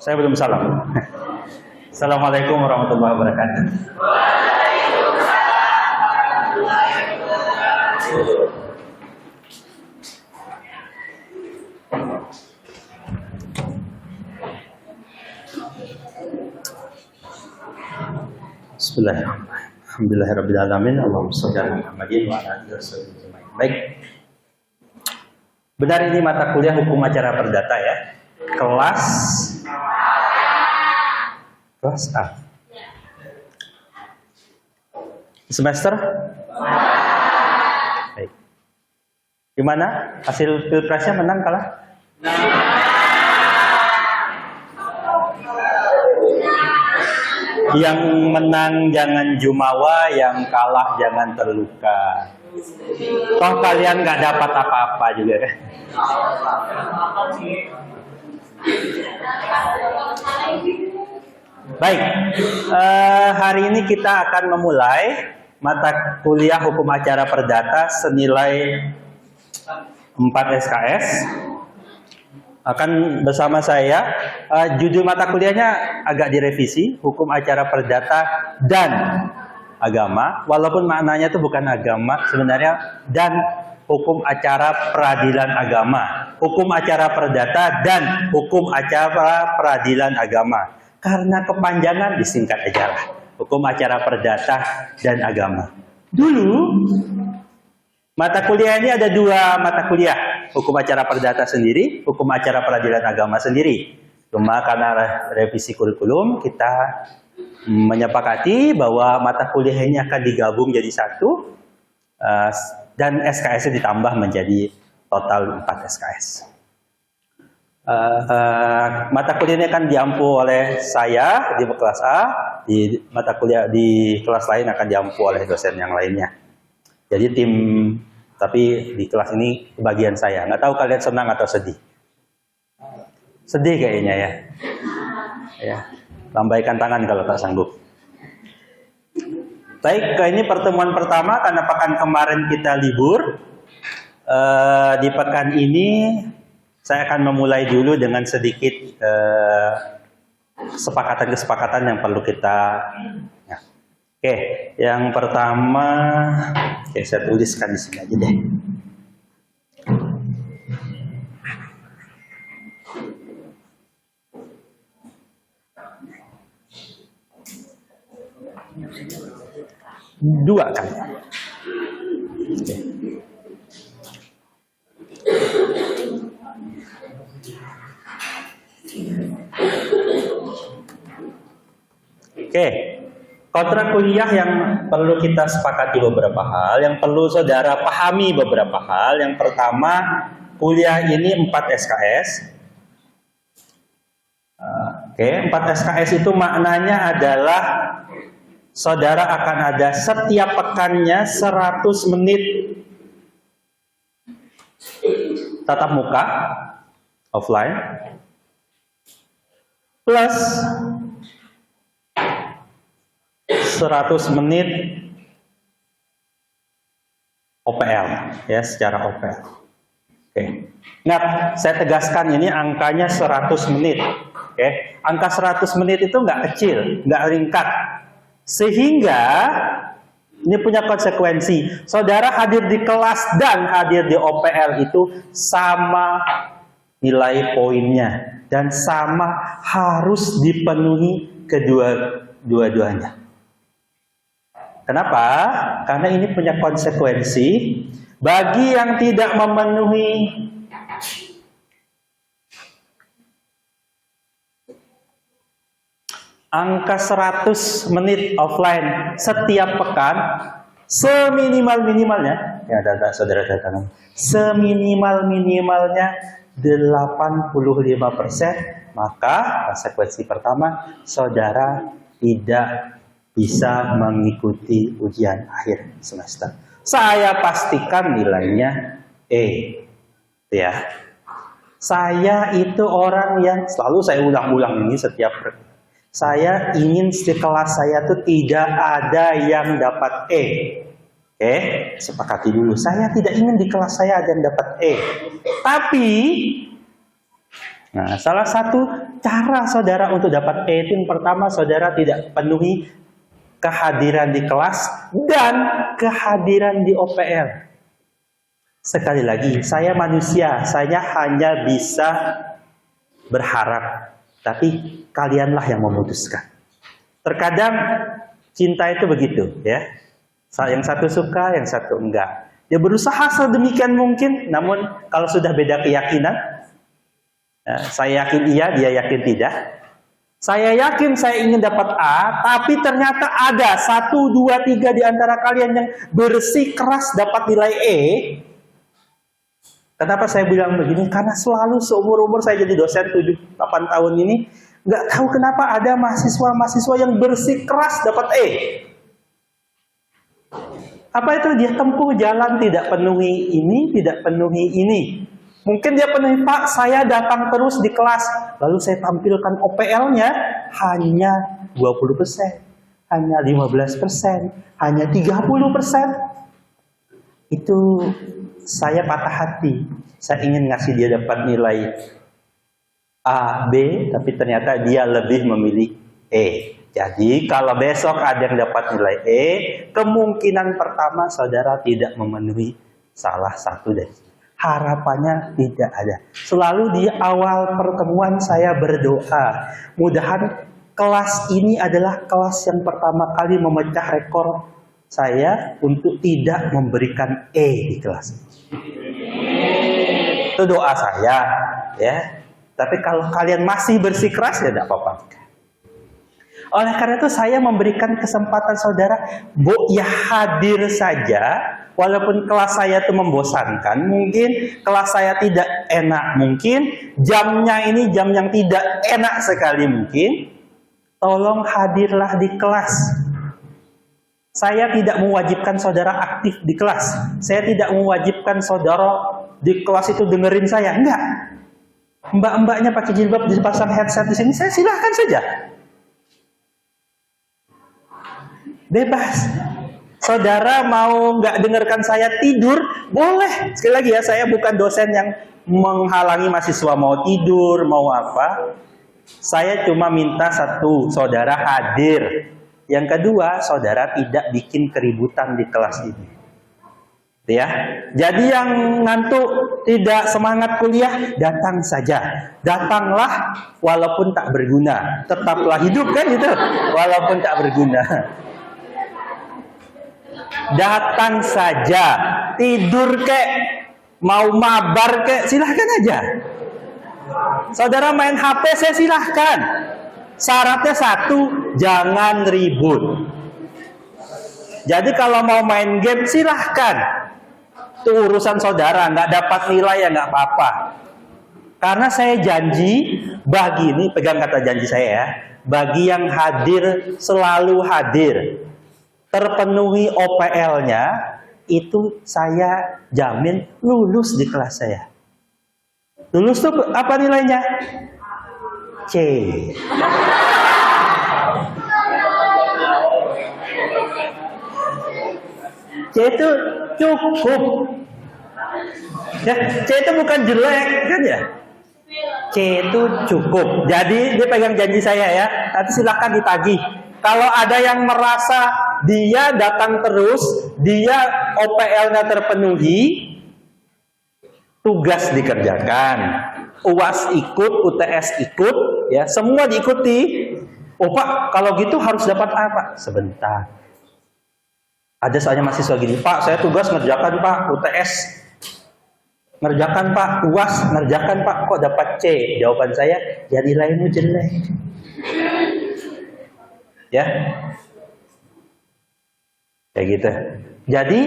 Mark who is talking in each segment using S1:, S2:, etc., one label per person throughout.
S1: Saya belum salam. Assalamualaikum warahmatullahi wabarakatuh. Bismillahirrahmanirrahim. Alhamdulillahirrabbilalamin. Allahumma sholli ala Muhammadin wa ala alihi wasallam. Baik. Benar, ini mata kuliah hukum acara perdata ya. Kelas A. Semester? Baik. Gimana? Hasil pilpresnya menang kalah? Yang menang jangan jumawa, yang kalah jangan terluka. Toh kalian nggak dapat apa-apa juga kan? Baik, hari ini kita akan memulai mata kuliah hukum acara perdata senilai 4 SKS. Akan bersama saya, judul mata kuliahnya agak direvisi, hukum acara perdata dan agama, walaupun maknanya itu bukan agama sebenarnya, dan hukum acara peradilan agama, hukum acara perdata dan hukum acara peradilan agama. Karena kepanjangan disingkat aja lah, hukum acara perdata dan agama. Dulu mata kuliah ini ada 2 mata kuliah, hukum acara perdata sendiri, hukum acara peradilan agama sendiri. Cuma karena revisi kurikulum, kita menyepakati bahwa mata kuliah ini akan digabung jadi 1, dan SKS ditambah menjadi total 4 SKS. Mata kuliah ini akan diampu oleh saya di kelas A, di mata kuliah di kelas lain akan diampu oleh dosen yang lainnya. Jadi tapi di kelas ini bagian saya. Nggak tahu kalian senang atau sedih? Sedih kayaknya ya. Ya, lambaikan tangan kalau tak sanggup. Baik, ini pertemuan pertama karena pekan kemarin kita libur. Di pekan ini saya akan memulai dulu dengan sedikit kesepakatan-kesepakatan yang perlu kita. Ya. Oke, yang pertama, saya tuliskan di sini aja deh. Dua kali. Oke. Kontrak kuliah yang perlu kita sepakati beberapa hal, yang perlu saudara pahami beberapa hal. Yang pertama, kuliah ini 4 SKS. Oke, 4 SKS itu maknanya adalah saudara akan ada setiap pekannya 100 menit tatap muka, offline, plus 100 menit OPL, ya, secara OPL. Oke. Nah, saya tegaskan ini angkanya 100 menit. Oke. Angka 100 menit itu nggak kecil, nggak ringkat. Sehingga ini punya konsekuensi. Saudara hadir di kelas dan hadir di OPL itu sama nilai poinnya dan sama harus dipenuhi kedua-duanya. Kenapa? Karena ini punya konsekuensi bagi yang tidak memenuhi angka 100 menit offline setiap pekan, seminimal-minimalnya, ya ada saudara datang, seminimal-minimalnya 85%, maka konsekuensi pertama, saudara tidak bisa mengikuti ujian akhir semester. Saya pastikan nilainya E. Ya. Saya itu orang yang selalu saya ulang-ulang ini setiap. Saya ingin di kelas saya tuh tidak ada yang dapat E. Oke, sepakati dulu. Saya tidak ingin di kelas saya ada yang dapat E. Tapi Nah, salah satu cara saudara untuk dapat E itu yang pertama, saudara tidak penuhi kehadiran di kelas dan kehadiran di OPL. Sekali lagi, saya manusia, saya hanya bisa berharap, tapi kalianlah yang memutuskan. Terkadang cinta itu begitu, ya. Yang satu suka, yang satu enggak. Dia berusaha sedemikian mungkin, namun kalau sudah beda keyakinan, saya yakin iya, dia yakin tidak. Saya yakin saya ingin dapat A, tapi ternyata ada 1, 2, 3 di antara kalian yang bersikeras dapat nilai E. Kenapa saya bilang begini? Karena selalu seumur-umur saya jadi dosen 7-8 tahun ini, nggak tahu kenapa ada mahasiswa-mahasiswa yang bersikeras dapat E. Apa itu? Dia tempuh jalan tidak penuhi ini, tidak penuhi ini. Mungkin dia penuhi, Pak, saya datang terus di kelas, lalu saya tampilkan OPL-nya hanya 20%, hanya 15%, hanya 30%. Itu saya patah hati. Saya ingin ngasih dia dapat nilai A, B, tapi ternyata dia lebih memilih E. Jadi kalau besok ada yang dapat nilai E, kemungkinan pertama saudara tidak memenuhi salah satu dari harapannya tidak ada. Selalu di awal pertemuan saya berdoa, mudahan kelas ini adalah kelas yang pertama kali memecah rekor saya untuk tidak memberikan E di kelas. Itu doa saya, ya. Tapi kalau kalian masih bersikeras ya tidak apa-apa. Oleh karena itu saya memberikan kesempatan saudara, ya hadir saja, walaupun kelas saya itu membosankan, mungkin kelas saya tidak enak, mungkin jamnya ini jam yang tidak enak sekali mungkin. Tolong hadirlah di kelas. Saya tidak mewajibkan saudara aktif di kelas. Saya tidak mewajibkan saudara di kelas itu dengerin saya. Enggak. Mbak-mbaknya pakai jilbab dipasang headset di sini, saya silahkan saja. Bebas. Saudara mau nggak dengarkan saya tidur, boleh. Sekali lagi ya, saya bukan dosen yang menghalangi mahasiswa mau tidur, mau apa. Saya cuma minta satu, saudara hadir. Yang kedua, saudara tidak bikin keributan di kelas ini. Ya. Jadi yang ngantuk, tidak semangat kuliah, datang saja. Datanglah walaupun tak berguna. Tetaplah hidup kan itu, walaupun tak berguna. Datang saja. Tidur kek, mau mabar kek, silahkan aja. Saudara main HP, saya silahkan. Syaratnya satu, jangan ribut. Jadi kalau mau main game silahkan. Itu urusan saudara, nggak dapat nilai ya nggak apa-apa. Karena saya janji, bagi ini pegang kata janji saya ya, bagi yang hadir selalu hadir, terpenuhi OPL-nya, itu saya jamin lulus di kelas saya. Lulus tuh apa nilainya? C. C itu cukup. Ya, C itu bukan jelek kan ya? C itu cukup. Jadi dia pegang janji saya ya. Nanti silakan ditagih. Kalau ada yang merasa dia datang terus, dia OPL-nya terpenuhi, tugas dikerjakan, UAS ikut, UTS ikut, ya semua diikuti. Oh Pak, kalau gitu harus dapat apa? Sebentar. Ada soalnya mahasiswa gini, Pak, saya tugas ngerjakan Pak, UTS ngerjakan Pak, UAS ngerjakan Pak, kok dapat C? Jawaban saya, ya nilaimu jelek. Ya, kayak gitu. Jadi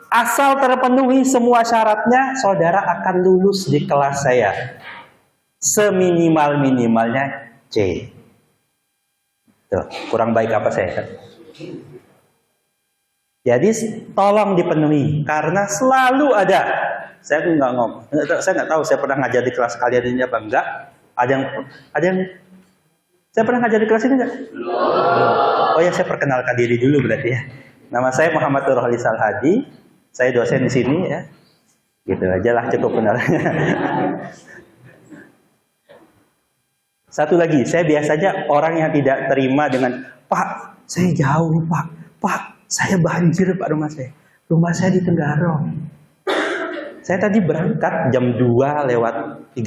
S1: asal terpenuhi semua syaratnya, saudara akan lulus di kelas saya. Seminimal-minimalnya C. Tuh, kurang baik apa saya kan? Jadi tolong dipenuhi karena selalu ada. Saya nggak ngomong, saya nggak tahu saya pernah ngajar di kelas kalian ini apa enggak. Ada yang saya pernah ngajar di kelas ini enggak? Oh ya, saya perkenalkan diri dulu berarti ya. Nama saya Muhammad Nurholis Al-Hadi. Saya dosen di sini ya. Gitu aja lah cukup kenalannya. Satu lagi, saya biasanya orang yang tidak terima dengan, Pak, saya jauh, Pak. Pak, saya banjir, Pak, rumah saya. Rumah saya di Tenggarong. Saya tadi berangkat jam 2:30.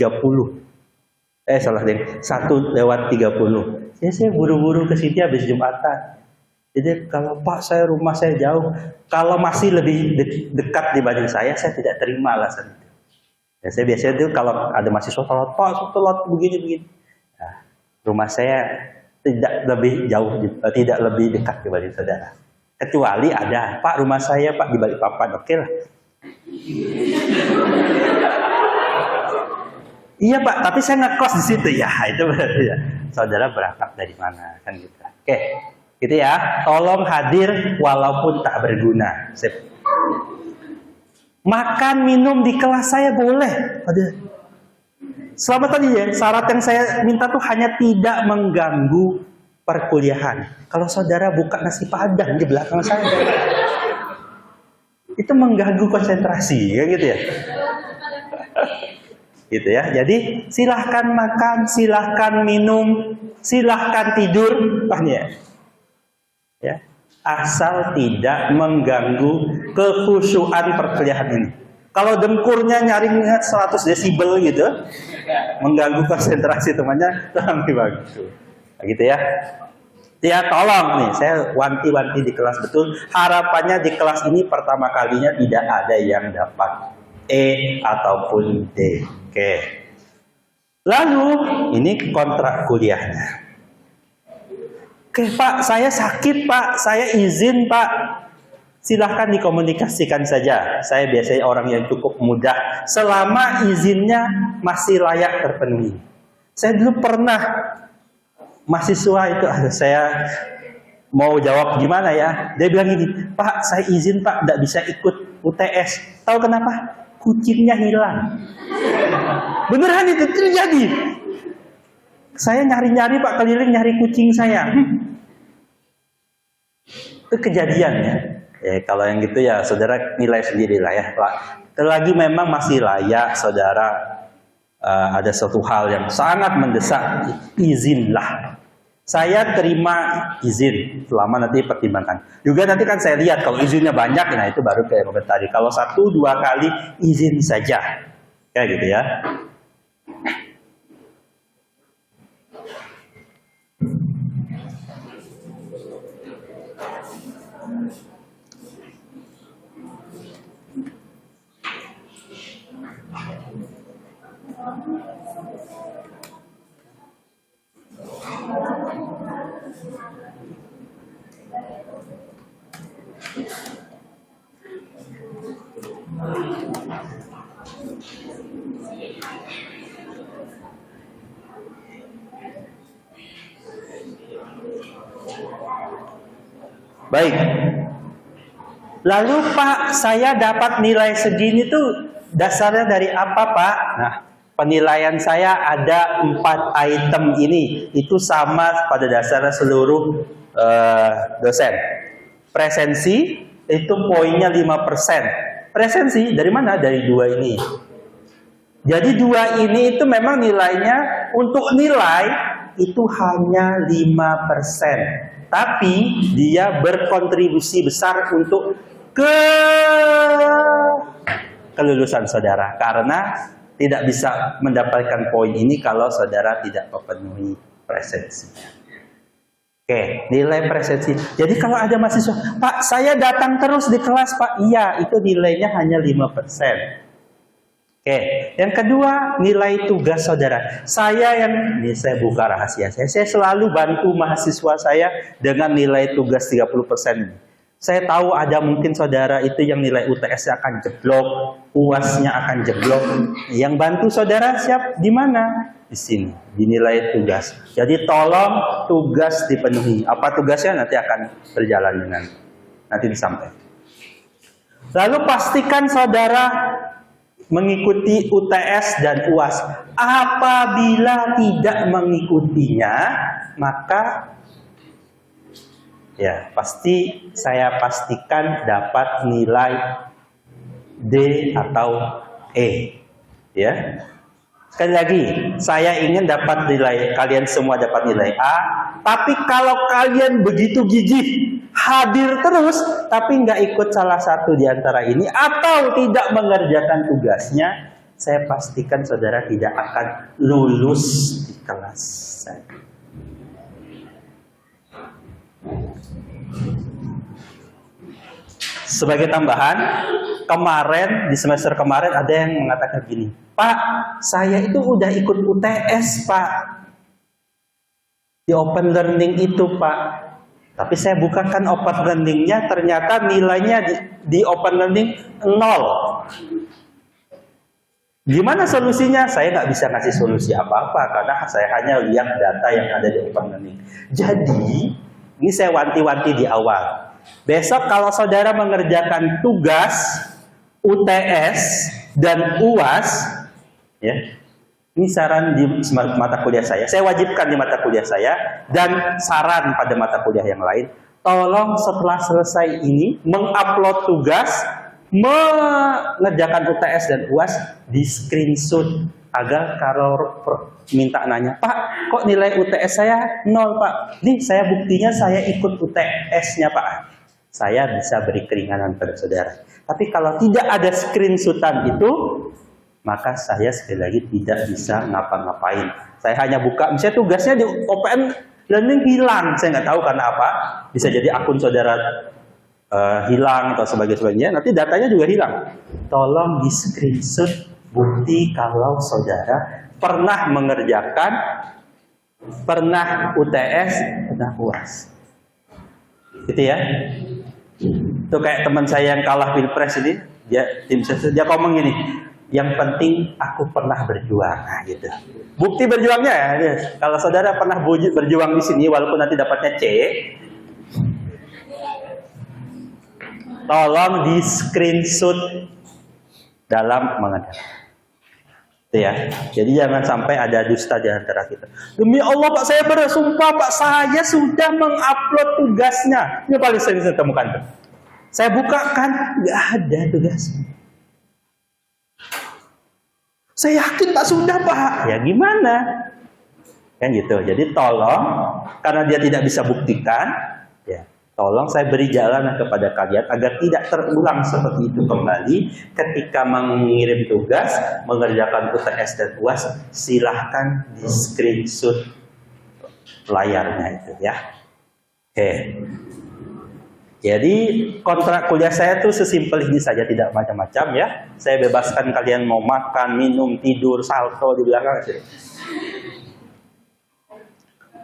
S1: Salah deh, 1:30. Ya, saya buru-buru ke sini habis Jumatan. Jadi kalau Pak, rumah saya jauh, kalau masih lebih dekat dibanding saya tidak terima alasan itu. Ya, saya biasanya itu kalau ada mahasiswa sholat, Pak, sholat begini. Nah, rumah saya tidak lebih jauh, tidak lebih dekat dibanding saudara. Kecuali ada, Pak, rumah saya, Pak, di Balikpapan, oke lah. Iya, Pak, tapi saya ngekos di situ ya. Itu berarti ya, saudara berangkat dari mana, kan gitu. Oke, gitu ya. Tolong hadir walaupun tak berguna. Sip. Makan minum di kelas saya boleh. Selama tadi ya, syarat yang saya minta tuh hanya tidak mengganggu perkuliahan. Kalau saudara buka nasi padang di belakang saya, itu mengganggu konsentrasi, ya gitu ya. Gitu ya. Jadi silahkan makan, silahkan minum, silahkan tidur, ya. Asal tidak mengganggu kekhusyuan perkuliahan ini. Kalau dengkurnya nyaring 100 desibel gitu, mengganggu konsentrasi temannya, lebih bagus. Nah, gitu ya. Ya, tolong nih, saya wanti-wanti di kelas betul. Harapannya di kelas ini pertama kalinya tidak ada yang dapat E ataupun D. Oke. Lalu ini kontrak kuliahnya. Oke, Pak, saya sakit, Pak, saya izin, Pak. Silahkan dikomunikasikan saja. Saya biasanya orang yang cukup mudah selama izinnya masih layak terpenuhi. Saya dulu pernah mahasiswa itu, saya mau jawab gimana ya? Dia bilang gini, Pak, saya izin, Pak, tidak bisa ikut UTS. Tahu kenapa? Kucingnya hilang. Beneran itu terjadi. Saya nyari-nyari, Pak, keliling nyari kucing saya. Itu kejadian ya. Ya, kalau yang gitu ya saudara nilai sendiri lah ya. Lagi memang masih layak saudara, ada suatu hal yang sangat mendesak, izinlah. Saya terima izin selama nanti pertimbangkan. Juga nanti kan saya lihat kalau izinnya banyak, nah itu baru kayak komentari. Kalau 1-2 kali izin saja, kayak gitu ya. Baik. Lalu Pak, saya dapat nilai segini tuh dasarnya dari apa, Pak? Nah, penilaian saya ada 4 item ini. Itu sama pada dasarnya seluruh dosen. Presensi itu poinnya 5%. Presensi dari mana? Dari 2 ini. Jadi 2 ini itu memang nilainya untuk nilai itu hanya 5%. Tapi dia berkontribusi besar untuk kelulusan saudara. Karena tidak bisa mendapatkan poin ini kalau saudara tidak memenuhi presensinya. Oke, nilai presensi. Jadi kalau ada mahasiswa, Pak, saya datang terus di kelas, Pak. Iya, itu nilainya hanya 5%. Oke, yang kedua nilai tugas saudara. Ini saya buka rahasia saya selalu bantu mahasiswa saya dengan nilai tugas 30%. Saya tahu ada mungkin saudara itu yang nilai UTS-nya akan jeblok, UAS-nya akan jeblok. Yang bantu saudara siap di mana? Di sini, di nilai tugas. Jadi tolong tugas dipenuhi. Apa tugasnya nanti akan berjalan dengan nanti disampaikan. Lalu pastikan saudara mengikuti UTS dan UAS. Apabila tidak mengikutinya, maka ya pasti saya pastikan dapat nilai D atau E. Ya. Sekali lagi, saya ingin dapat nilai, kalian semua dapat nilai A. Tapi kalau kalian begitu gigih, hadir terus, tapi nggak ikut salah satu di antara ini, atau tidak mengerjakan tugasnya, saya pastikan saudara tidak akan lulus di kelas saya. Sebagai tambahan, kemarin, di semester kemarin ada yang mengatakan gini, Pak, saya itu udah ikut UTS, Pak. Di open learning itu, Pak. Tapi saya bukakan open learning-nya, ternyata nilainya di open learning 0. Gimana solusinya? Saya nggak bisa ngasih solusi apa-apa, karena saya hanya lihat data yang ada di open learning. Jadi, ini saya wanti-wanti di awal. Besok kalau saudara mengerjakan tugas UTS dan UAS, ya, ini saran di mata kuliah saya wajibkan di mata kuliah saya, dan saran pada mata kuliah yang lain, tolong setelah selesai ini mengupload tugas, mengerjakan UTS dan UAS, di screenshot, agar kalau minta nanya, Pak, kok nilai UTS saya 0, Pak? Nih, saya buktinya saya ikut UTS-nya, Pak. Saya bisa beri keringanan pada saudara. Tapi kalau tidak ada screenshotan itu, maka saya sekali lagi tidak bisa ngapa-ngapain. Saya hanya buka, misalnya tugasnya di open learning hilang, saya nggak tahu karena apa. Bisa jadi akun saudara hilang atau sebagainya. Nanti datanya juga hilang. Tolong di screenshot bukti kalau saudara pernah mengerjakan, pernah UTS, pernah UAS. Gitu ya. Itu kayak teman saya yang kalah pilpres ini, dia ngomong gini, yang penting aku pernah berjuang, nah, gitu. Bukti berjuangnya ya. Kalau saudara pernah berjuang di sini, walaupun nanti dapatnya C, tolong di screenshot dalam mengerjakan. Ya, jadi jangan sampai ada dusta di antara kita. Demi Allah, Pak, saya bersumpah, Pak, saya sudah mengupload tugasnya. Ini paling sering saya temukan, Pak. Saya bukakan, nggak ada tugasnya. Saya yakin Pak sudah, Pak. Ya gimana? Kan gitu. Jadi tolong, karena dia tidak bisa buktikan, ya, tolong saya beri jalan kepada kalian agar tidak terulang seperti itu kembali ketika mengirim tugas, mengerjakan UTS dan UAS. Silahkan di screenshot layarnya itu ya. Oke. Jadi kontrak kuliah saya tuh sesimpel ini saja, tidak macam-macam ya. Saya bebaskan kalian mau makan, minum, tidur, salto di belakang aja.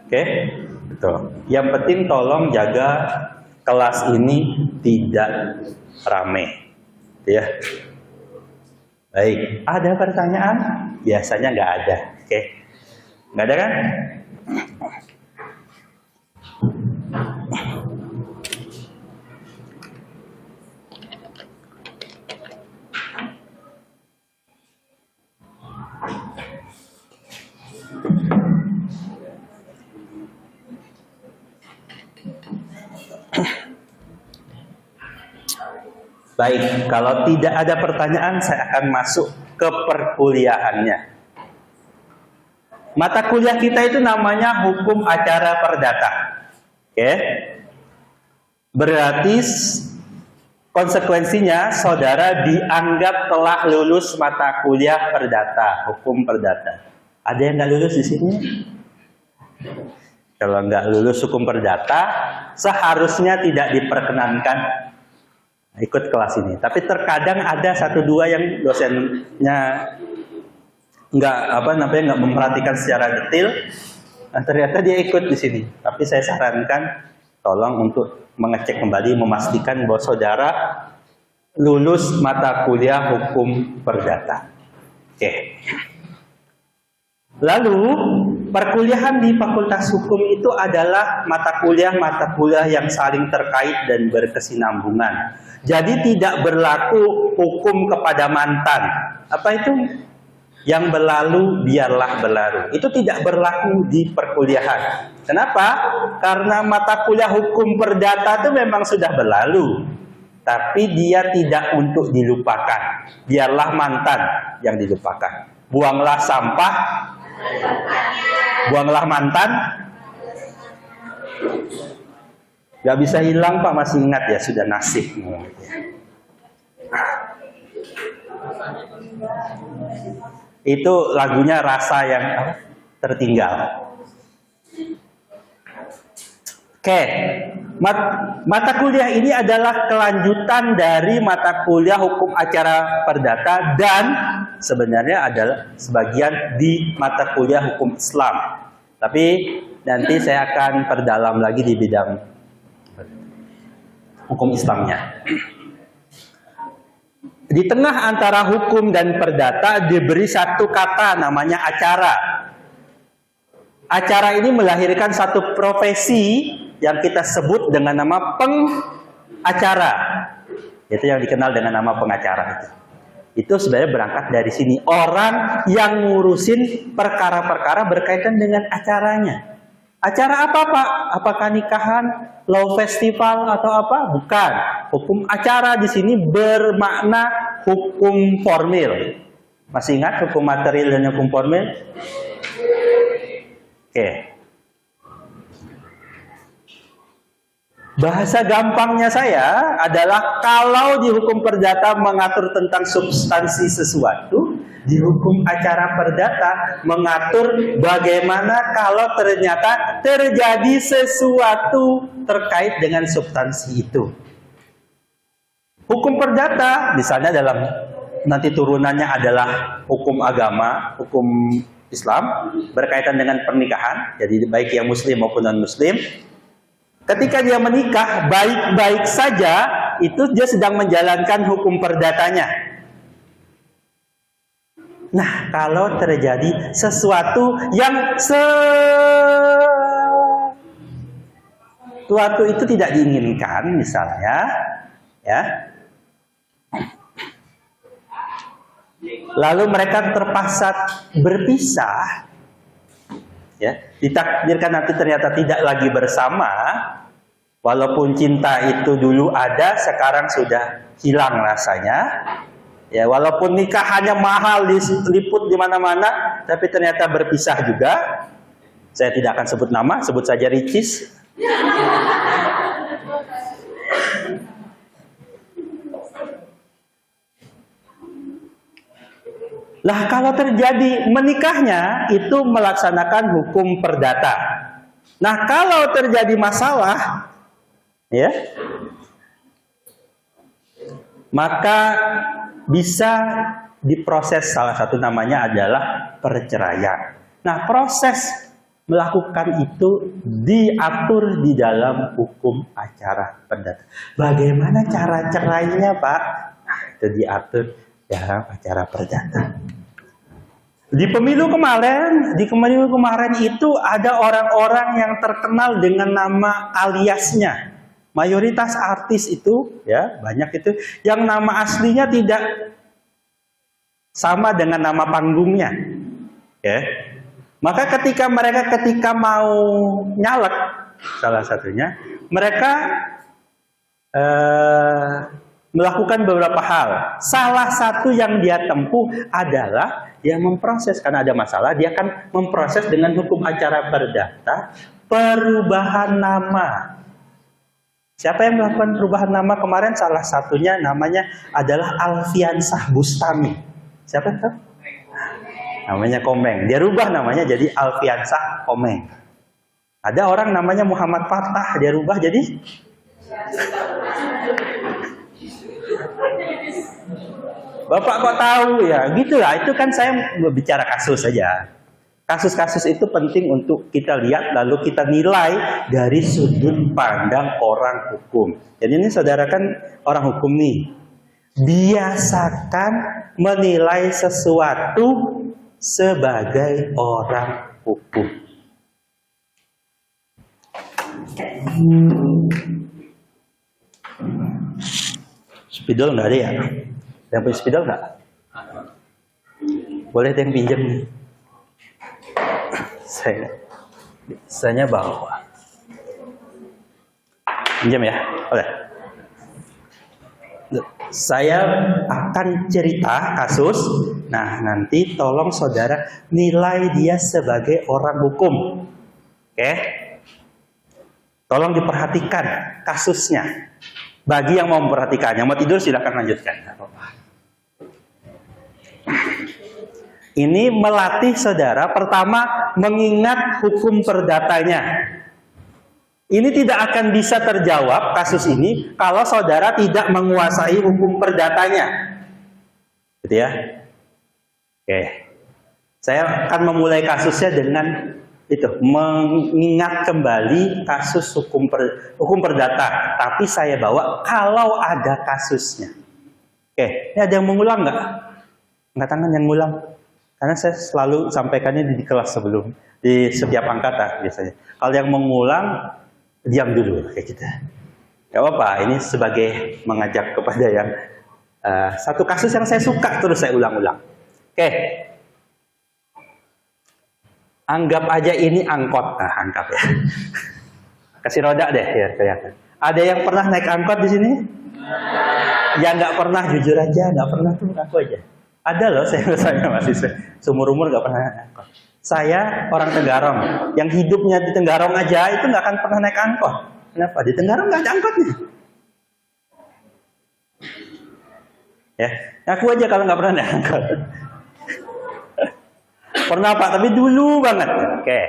S1: Oke, betul. Yang penting tolong jaga kelas ini tidak rame, ya. Baik, ada pertanyaan? Biasanya nggak ada, oke? Nggak ada kan? Baik, kalau tidak ada pertanyaan, saya akan masuk ke perkuliahannya. Mata kuliah kita itu namanya Hukum Acara Perdata. Oke? Berarti konsekuensinya saudara dianggap telah lulus mata kuliah perdata, hukum perdata. Ada yang nggak lulus di sini? Kalau nggak lulus hukum perdata, seharusnya tidak diperkenankan ikut kelas ini. Tapi terkadang ada 1-2 yang dosennya nggak memperhatikan secara detail. Nah, ternyata dia ikut di sini. Tapi saya sarankan tolong untuk mengecek kembali, memastikan bahwa saudara lulus mata kuliah hukum perdata. Oke. Lalu perkuliahan di Fakultas Hukum itu adalah mata kuliah yang saling terkait dan berkesinambungan. Jadi tidak berlaku hukum kepada mantan. Apa itu? Yang berlalu biarlah berlalu. Itu tidak berlaku di perkuliahan. Kenapa? Karena mata kuliah hukum perdata itu memang sudah berlalu. Tapi dia tidak untuk dilupakan. Biarlah mantan yang dilupakan. Buanglah sampah, buanglah mantan. Gak bisa hilang Pak, masih ingat ya, sudah nasib. Itu lagunya Rasa yang Tertinggal. Oke, mata kuliah ini adalah kelanjutan dari mata kuliah hukum acara perdata dan sebenarnya adalah sebagian di mata kuliah hukum Islam. Tapi nanti saya akan perdalam lagi di bidang hukum Islamnya. Di tengah antara hukum dan perdata diberi satu kata namanya acara. Acara ini melahirkan satu profesi yang kita sebut dengan nama pengacara. Itu yang dikenal dengan nama pengacara. Itu sebenarnya berangkat dari sini. Orang yang ngurusin perkara-perkara berkaitan dengan acaranya. Acara apa Pak? Apakah nikahan, law festival atau apa? Bukan. Hukum acara di sini bermakna hukum formil. Masih ingat hukum material dan hukum formil? Oke. Bahasa gampangnya saya adalah kalau di hukum perdata mengatur tentang substansi sesuatu, di hukum acara perdata mengatur bagaimana kalau ternyata terjadi sesuatu terkait dengan substansi itu. Hukum perdata misalnya dalam nanti turunannya adalah hukum agama, hukum Islam berkaitan dengan pernikahan, jadi baik yang muslim maupun non muslim. Ketika dia menikah baik-baik saja, itu dia sedang menjalankan hukum perdatanya. Nah, kalau terjadi sesuatu yang sesuatu itu tidak diinginkan, misalnya, ya, lalu mereka terpaksa berpisah, ya, ditakdirkan nanti ternyata tidak lagi bersama, walaupun cinta itu dulu ada, sekarang sudah hilang rasanya. Ya, walaupun nikahannya mahal, diliput di mana-mana, tapi ternyata berpisah juga. Saya tidak akan sebut nama, sebut saja Ricis. Lah kalau terjadi menikahnya itu melaksanakan hukum perdata. Nah kalau terjadi masalah, ya, maka bisa diproses, salah satu namanya adalah perceraian. Nah proses melakukan itu diatur di dalam hukum acara perdata. Bagaimana cara cerainya Pak? Nah, itu diatur dalam acara perdata. Di pemilu kemarin itu ada orang-orang yang terkenal dengan nama aliasnya. Mayoritas artis itu, ya banyak itu, yang nama aslinya tidak sama dengan nama panggungnya. Ya. Maka ketika mau nyalek, salah satunya, mereka melakukan beberapa hal. Salah satu yang dia tempuh adalah dia memproses, karena ada masalah, dia akan memproses dengan hukum acara perdata perubahan nama. Siapa yang melakukan perubahan nama kemarin? Salah satunya namanya adalah Alfiansah Bustami. Siapa itu? Namanya Komeng. Dia rubah namanya jadi Alfiansah Komeng. Ada orang namanya Muhammad Fatah, dia rubah jadi Bapak kok tahu ya? Gitulah, itu kan saya bicara kasus saja. Kasus-kasus itu penting untuk kita lihat, lalu kita nilai dari sudut pandang orang hukum. Jadi ini saudara kan orang hukum nih. Biasakan menilai sesuatu sebagai orang hukum. Spidol nggak ada ya? Yang punya spidol nggak? Boleh yang pinjam nih. Saya bawa. Pinjam ya? Boleh. Saya akan cerita kasus. Nah, nanti tolong saudara nilai dia sebagai orang hukum. Oke? Tolong diperhatikan kasusnya. Bagi yang mau memperhatikan, yang mau tidur silahkan lanjutkan. Ini melatih saudara pertama mengingat hukum perdatanya. Ini tidak akan bisa terjawab kasus ini kalau saudara tidak menguasai hukum perdatanya. Gitu ya. Oke. Saya akan memulai kasusnya dengan itu, mengingat kembali kasus hukum perdata. Tapi saya bawa kalau ada kasusnya. Oke, ini ada yang mengulang nggak? Angkat tangan yang ngulang. Karena saya selalu sampaikannya di kelas sebelum, di setiap angkatan biasanya. Kalau yang mengulang, diam dulu kayak gitu. Gak apa-apa, ini sebagai mengajak kepada yang satu kasus yang saya suka terus saya ulang-ulang. Oke. Anggap aja ini angkot. Nah, anggap ya. Kasih roda deh ya kelihatan. Ada yang pernah naik angkot di sini? Yang nggak pernah, jujur aja nggak pernah tuh, ngaku aja. Ada loh, saya masih seumur-umur nggak pernah naik angkot. Saya orang Tenggarong, yang hidupnya di Tenggarong aja itu nggak akan pernah naik angkot. Kenapa? Di Tenggarong nggak ada angkotnya. Ya, ngaku aja kalau nggak pernah naik angkot. Pernah Pak, tapi dulu banget. Oke.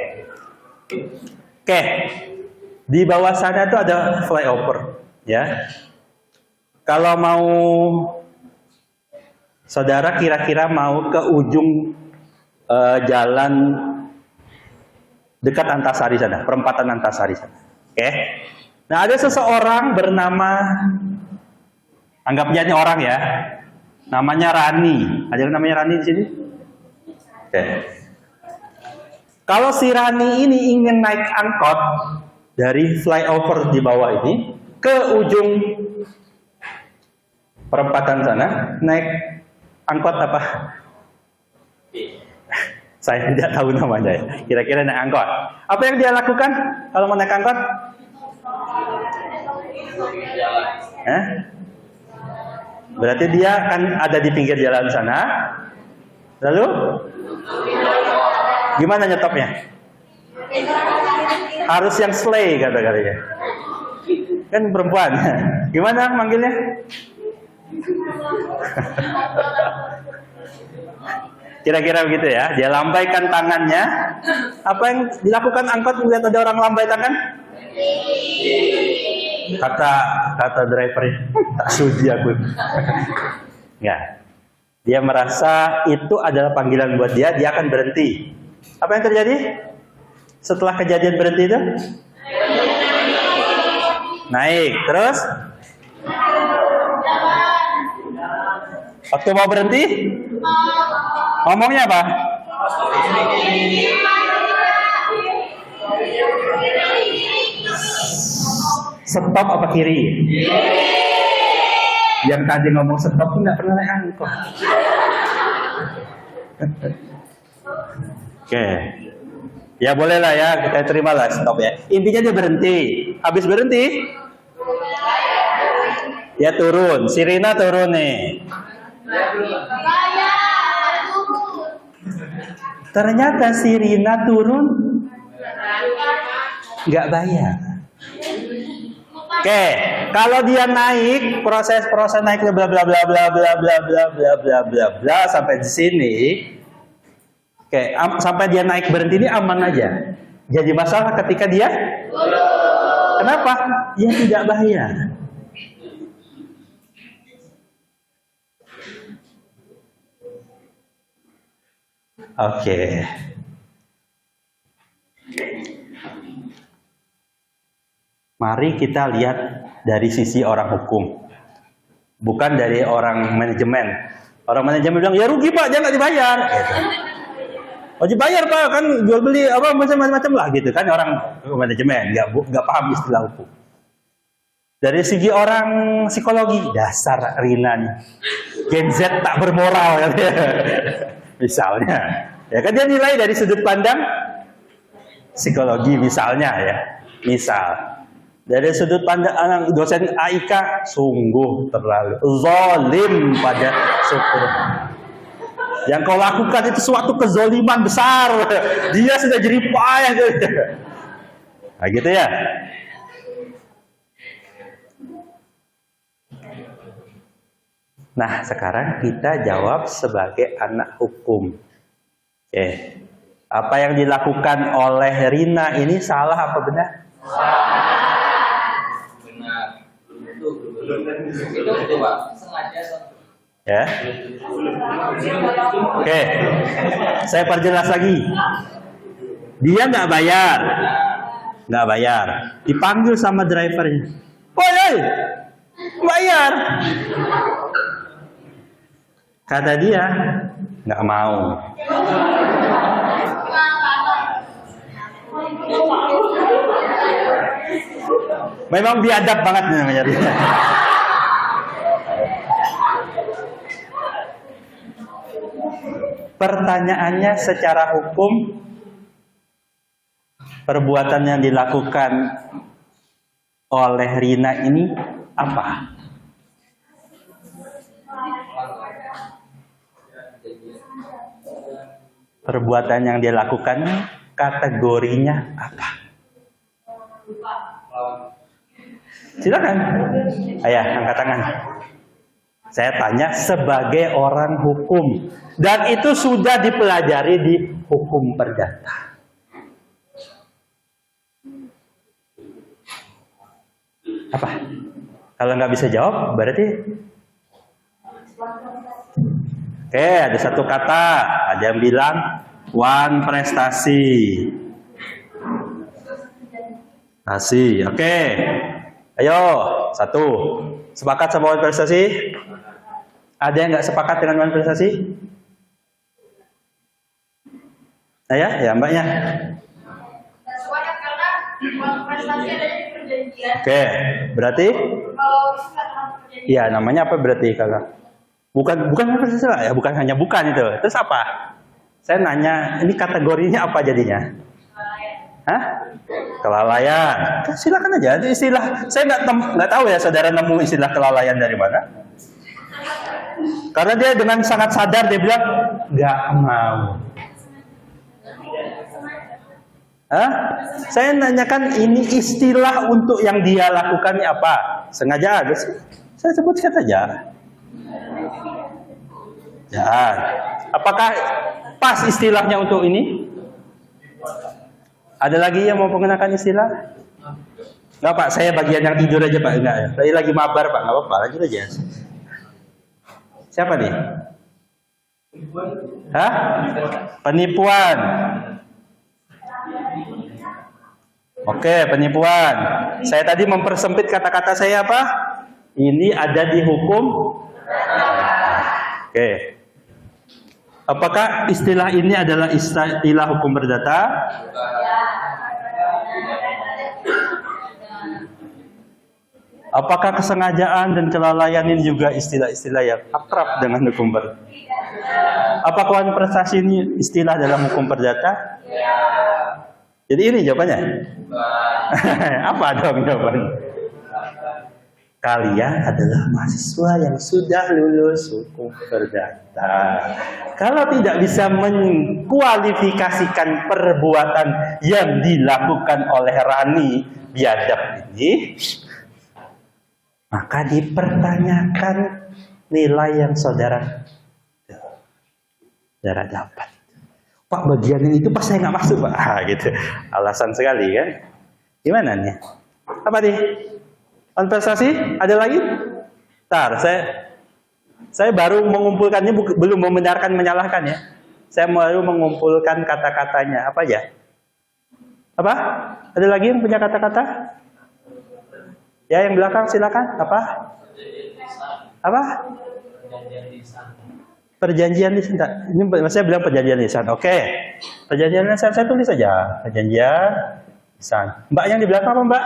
S1: Di bawah sana tuh ada flyover, ya. Kalau mau saudara kira-kira mau ke ujung jalan dekat Antasari sana, perempatan Antasari sana. Oke. Nah, ada seseorang bernama, anggapnya ini orang ya, namanya Rani. Ada yang namanya Rani di sini? Oke. Kalau si Rani ini ingin naik angkot dari flyover di bawah ini ke ujung perempatan sana, naik angkot apa? Saya tidak tahu namanya ya. Kira-kira naik angkot. Apa yang dia lakukan kalau mau naik angkot? Berarti dia akan ada di pinggir jalan sana. Lalu gimana nyetopnya? Harus yang slay kata-katanya. Kan perempuan. Gimana manggilnya? Kira-kira begitu ya. Dia lambaikan tangannya. Apa yang dilakukan angkot melihat ada orang lambai tangan? Kata drivernya, tak sudi aku. Enggak. Dia merasa itu adalah panggilan buat dia akan berhenti. Apa yang terjadi? Setelah kejadian berhenti itu? Naik. Terus? Waktu mau berhenti? Ngomongnya apa? Stop apa kiri? Yang tadi ngomong stop tuh nggak pernah naik angkot. Oke. Ya bolehlah ya, kita terimalah stop ya. Intinya dia berhenti. Habis berhenti, ya turun. Si Rina turun nih. Ternyata si Rina turun nggak bayar. Oke, kalau dia naik proses naik bla bla bla bla bla bla bla bla bla bla bla sampai di sini. Oke, sampai dia naik berhenti ini aman aja. Jadi masalah ketika dia kenapa? Dia tidak bayar. Oke. Mari kita lihat dari sisi orang hukum, bukan dari orang manajemen. Orang manajemen bilang, ya rugi Pak, jangan dibayar. Gitu. Oh dibayar Pak, kan jual beli apa macam-macam lah gitu kan orang manajemen, nggak paham istilah hukum. Dari segi orang psikologi, dasar Rina nih, Gen Z tak bermoral katanya. Misalnya, ya kan dia nilai dari sudut pandang psikologi misalnya ya, misal. Dari sudut pandang dosen AIK, sungguh terlalu zalim pada supir. Yang kau lakukan itu suatu kezoliman besar. Dia sudah jadi payah. Nah, gitu ya. Nah, sekarang kita jawab sebagai anak hukum. Oke. Apa yang dilakukan oleh Rina ini salah apa benar?
S2: Itu Pak, sengaja.
S1: Ya. Oke. Saya perjelas lagi. Dia nggak bayar. Dipanggil sama drivernya. Woi, bayar. Kata dia, nggak mau. Memang biadab banget namanya dia. Pertanyaannya secara hukum, perbuatan yang dilakukan oleh Rina ini apa? Perbuatan yang dia lakukan kategorinya apa? Silakan. Ayah, angkat tangan. Saya tanya sebagai orang hukum. Dan itu sudah dipelajari di hukum perdata. Apa? Kalau nggak bisa jawab, berarti oke, ada satu kata. Ada yang bilang wan prestasi. Oke. Ayo, satu. Sepakat sama wan prestasi? Ada yang nggak sepakat dengan wan prestasi? Ya mbaknya. Oke, berarti? Iya, namanya apa berarti kalau? Bukan prestasi lah ya, bukan hanya bukan itu. Terus apa? Saya nanya, ini kategorinya apa jadinya? Hah? Kelalaian. Silakan aja. Istilah saya nggak tahu ya saudara nemu istilah kelalaian dari mana. Karena dia dengan sangat sadar dia bilang nggak mau. Hah? Saya nanyakan ini istilah untuk yang dia lakukan ini apa? Sengaja ada sih. Saya sebutkan saja. Ya. Apakah pas istilahnya untuk ini? Ada lagi yang mau mengenakan istilah? Enggak Pak, saya bagian yang tidur aja Pak. Enggak ya. Saya lagi mabar Pak, enggak apa-apa, lanjut aja. Siapa nih? Hah? Penipuan. Oke, penipuan. Saya tadi mempersempit kata-kata saya apa? Ini ada di hukum. Oke. Apakah istilah ini adalah istilah hukum perdata? Apakah kesengajaan dan kelalaian ini juga istilah-istilah yang akrab dengan hukum perdata? Apakah wan prestasi ini istilah dalam hukum perdata? Jadi ini jawabannya. Apa dong jawabannya? Kalian adalah mahasiswa yang sudah lulus hukum perdata. Kalau tidak bisa mengkualifikasikan perbuatan yang dilakukan oleh Rani biadab ini, maka dipertanyakan nilai yang saudara dapat. Pak, bagian ini itu pas saya nggak masuk Pak. Gitu. Alasan sekali kan? Gimana nih? Apa nih? Prestasi? Ada lagi? Ntar, saya baru mengumpulkannya, belum membenarkan menyalahkan ya. Saya baru mengumpulkan kata-katanya. Apa ya? Apa? Ada lagi yang punya kata-kata? Ya, yang belakang silakan. Apa? Apa? Perjanjian lisan. Ini saya bilang perjanjian lisan. Oke. Perjanjian lisan saya tulis saja. Perjanjian lisan. Mbak yang di belakang apa Mbak?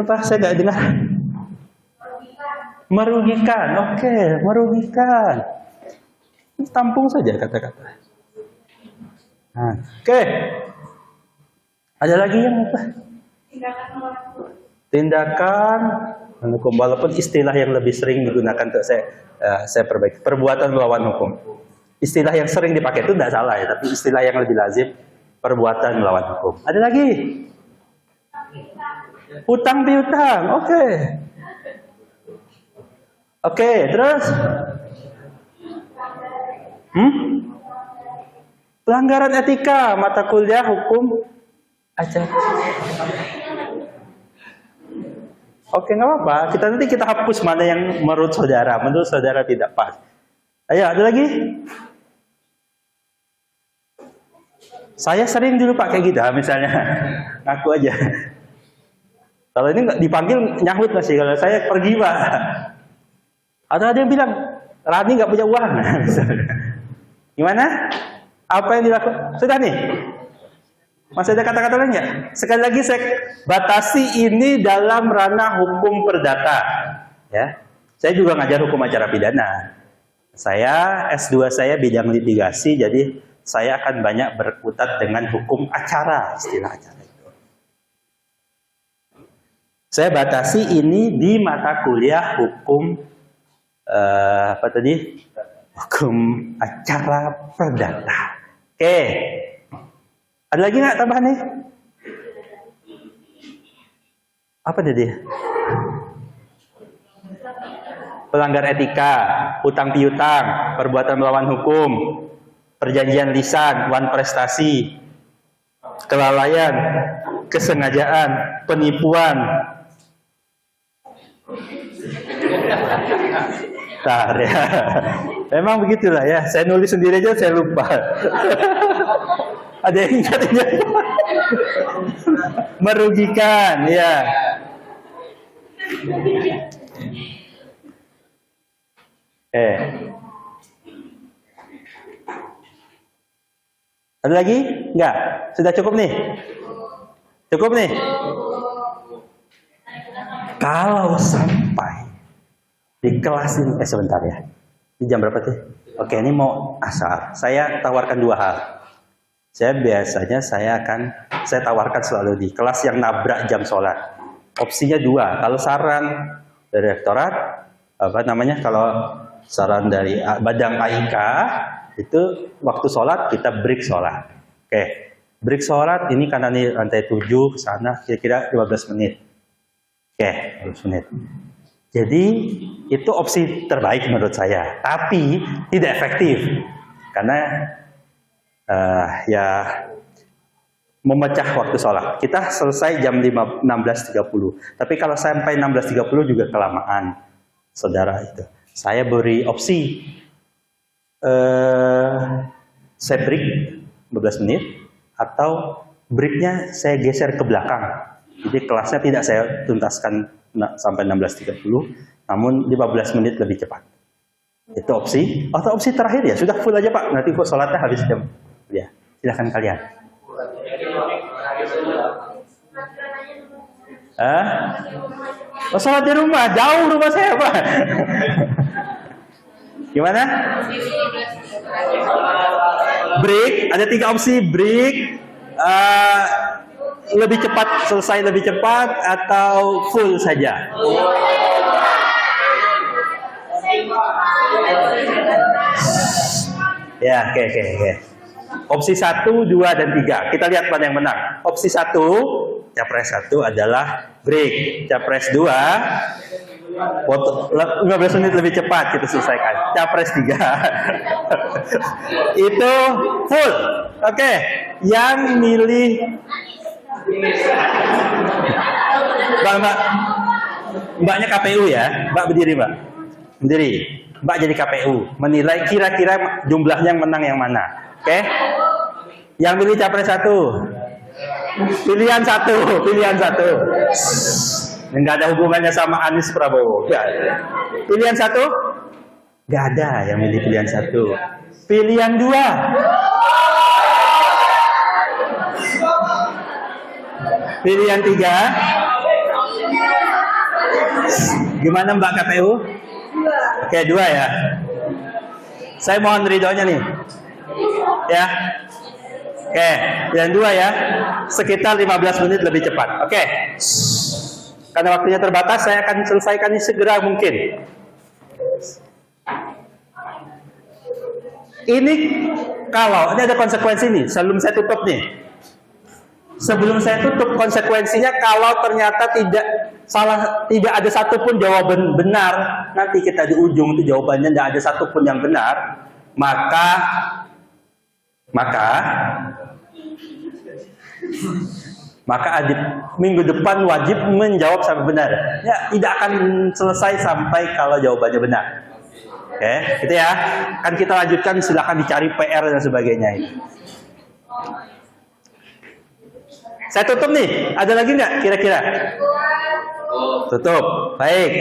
S1: Apa? Saya nggak dengar. Merugikan. Oke, merugikan. Tampung saja kata-kata. Nah, oke. Ada lagi yang apa? Tindakan hukum, walaupun istilah yang lebih sering digunakan untuk saya perbaiki, perbuatan melawan hukum. Istilah yang sering dipakai itu tidak salah ya, tapi istilah yang lebih lazim perbuatan melawan hukum. Ada lagi? Hutang piutang. Oke. Oke, terus? Pelanggaran etika mata kuliah hukum acara. Oke, nggak apa-apa. Nanti kita hapus mana yang menurut saudara tidak pas. Ayo, ada lagi? Saya sering dulu pakai gitu, misalnya ngaku aja. Kalau ini nggak dipanggil nyahut masih. Kalau saya pergi pak. Atau ada yang bilang Rani nggak punya uang. Gimana? Apa yang dilakukan? Sudah nih. Masih ada kata-kata lain nggak? Sekali lagi saya batasi ini dalam ranah hukum perdata. Ya, saya juga ngajar hukum acara pidana. Saya S2 saya bidang litigasi, jadi saya akan banyak berkutat dengan hukum acara, istilah acara itu. Saya batasi ini di mata kuliah hukum hukum acara perdata. Oke. Ada lagi nggak tambahannya? Apa tadi? Pelanggar etika, hutang piutang, perbuatan melawan hukum, perjanjian lisan, wan prestasi, kelalaian, kesengajaan, penipuan. Bentar ya. Memang begitulah ya. Saya nulis sendiri aja saya lupa. Ada yang ingat-ingat. Merugikan, ya. Ada lagi? Enggak? Sudah cukup nih? Cukup nih? Kalau sampai di kelas ini, sebentar ya. Ini jam berapa tuh? Oke, ini mau asar. Saya tawarkan dua hal. Saya tawarkan selalu di kelas yang nabrak jam sholat. Opsinya dua. Kalau saran dari rektorat, kalau saran dari Badang AIK, itu waktu sholat kita break sholat. Oke, break sholat ini karena ini lantai 7 ke sana kira-kira 15 menit. Oke, 15 menit. Jadi itu opsi terbaik menurut saya, tapi tidak efektif karena memecah waktu sholat. Kita selesai jam 16.30, tapi kalau sampai 16.30 juga kelamaan, saudara itu. Saya beri opsi, saya break 15 menit, atau breaknya saya geser ke belakang. Jadi kelasnya tidak saya tuntaskan sampai 16.30, namun 15 menit lebih cepat. Itu opsi. Atau opsi terakhir ya, sudah full aja Pak, nanti kok sholatnya habis jam. Ya, silakan kalian. Sholat di rumah, jauh rumah saya Pak. Gimana? Break, ada 3 opsi. Break, lebih cepat, selesai lebih cepat, atau full saja. Ya, oke. Opsi 1, 2, dan 3. Kita lihat mana yang menang. Opsi 1, capres 1 adalah break. Capres 2, 15 menit lebih cepat kita selesaikan. Capres 3 itu full. Oke. Yang milih Mbaknya KPU ya. Mbak berdiri Mbak. Berdiri. Mbak jadi KPU. Menilai kira-kira jumlahnya yang menang yang mana. Oke. Yang milih capres 1. Pilihan 1. Nggak ada hubungannya sama Anies Prabowo. Pilihan 1? Nggak ada yang milih pilihan 1. Pilihan 2? Pilihan 3? Gimana Mbak KPU? Oke, 2 ya. Saya mohon ridhonya nih. Ya. Oke, yang dua ya. Sekitar 15 menit lebih cepat. Oke. Karena waktunya terbatas, saya akan selesaikan ini segera mungkin. Ini kalau ini ada konsekuensi nih, sebelum saya tutup nih. Sebelum saya tutup, konsekuensinya kalau ternyata tidak ada satupun jawaban benar, nanti kita di ujung itu jawabannya tidak ada satupun yang benar, maka Adib minggu depan wajib menjawab sampai benar. Ya, tidak akan selesai sampai kalau jawabannya benar. Oke, gitu ya. Kan kita lanjutkan, silakan dicari PR dan sebagainya ini. Saya tutup nih. Ada lagi nggak kira-kira? Tutup. Baik.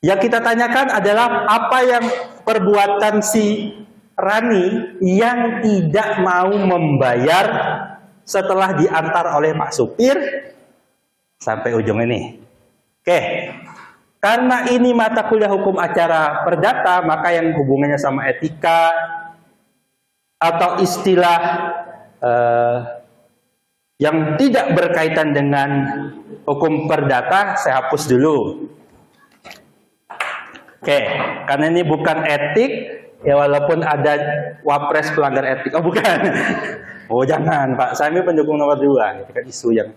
S1: Yang kita tanyakan adalah apa yang perbuatan si Rani yang tidak mau membayar setelah diantar oleh Pak Supir sampai ujung ini. Oke. Karena ini mata kuliah hukum acara perdata, maka yang hubungannya sama etika atau istilah yang tidak berkaitan dengan hukum perdata saya hapus dulu. Oke, karena ini bukan etik, ya walaupun ada wapres pelanggar etik. Oh bukan. Oh jangan Pak, saya ini pendukung nomor 2. Itu kan isu yang.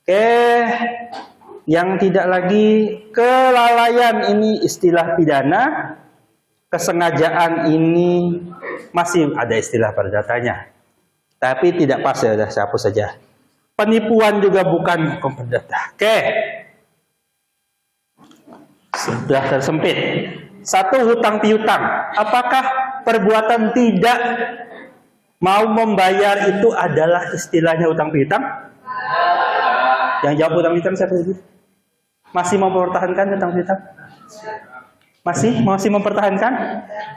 S1: Oke, yang tidak lagi kelalaian ini istilah pidana, kesengajaan ini masih ada istilah perdatanya. Tapi tidak pas ya, saya hapus saja. Penipuan juga bukan hukum perdata. Oke. Sudah tersempit. Satu, hutang piutang. Apakah perbuatan tidak mau membayar itu adalah istilahnya hutang piutang? Yang jawab hutang piutang siapa lagi? Masih mempertahankan hutang piutang? Masih mempertahankan?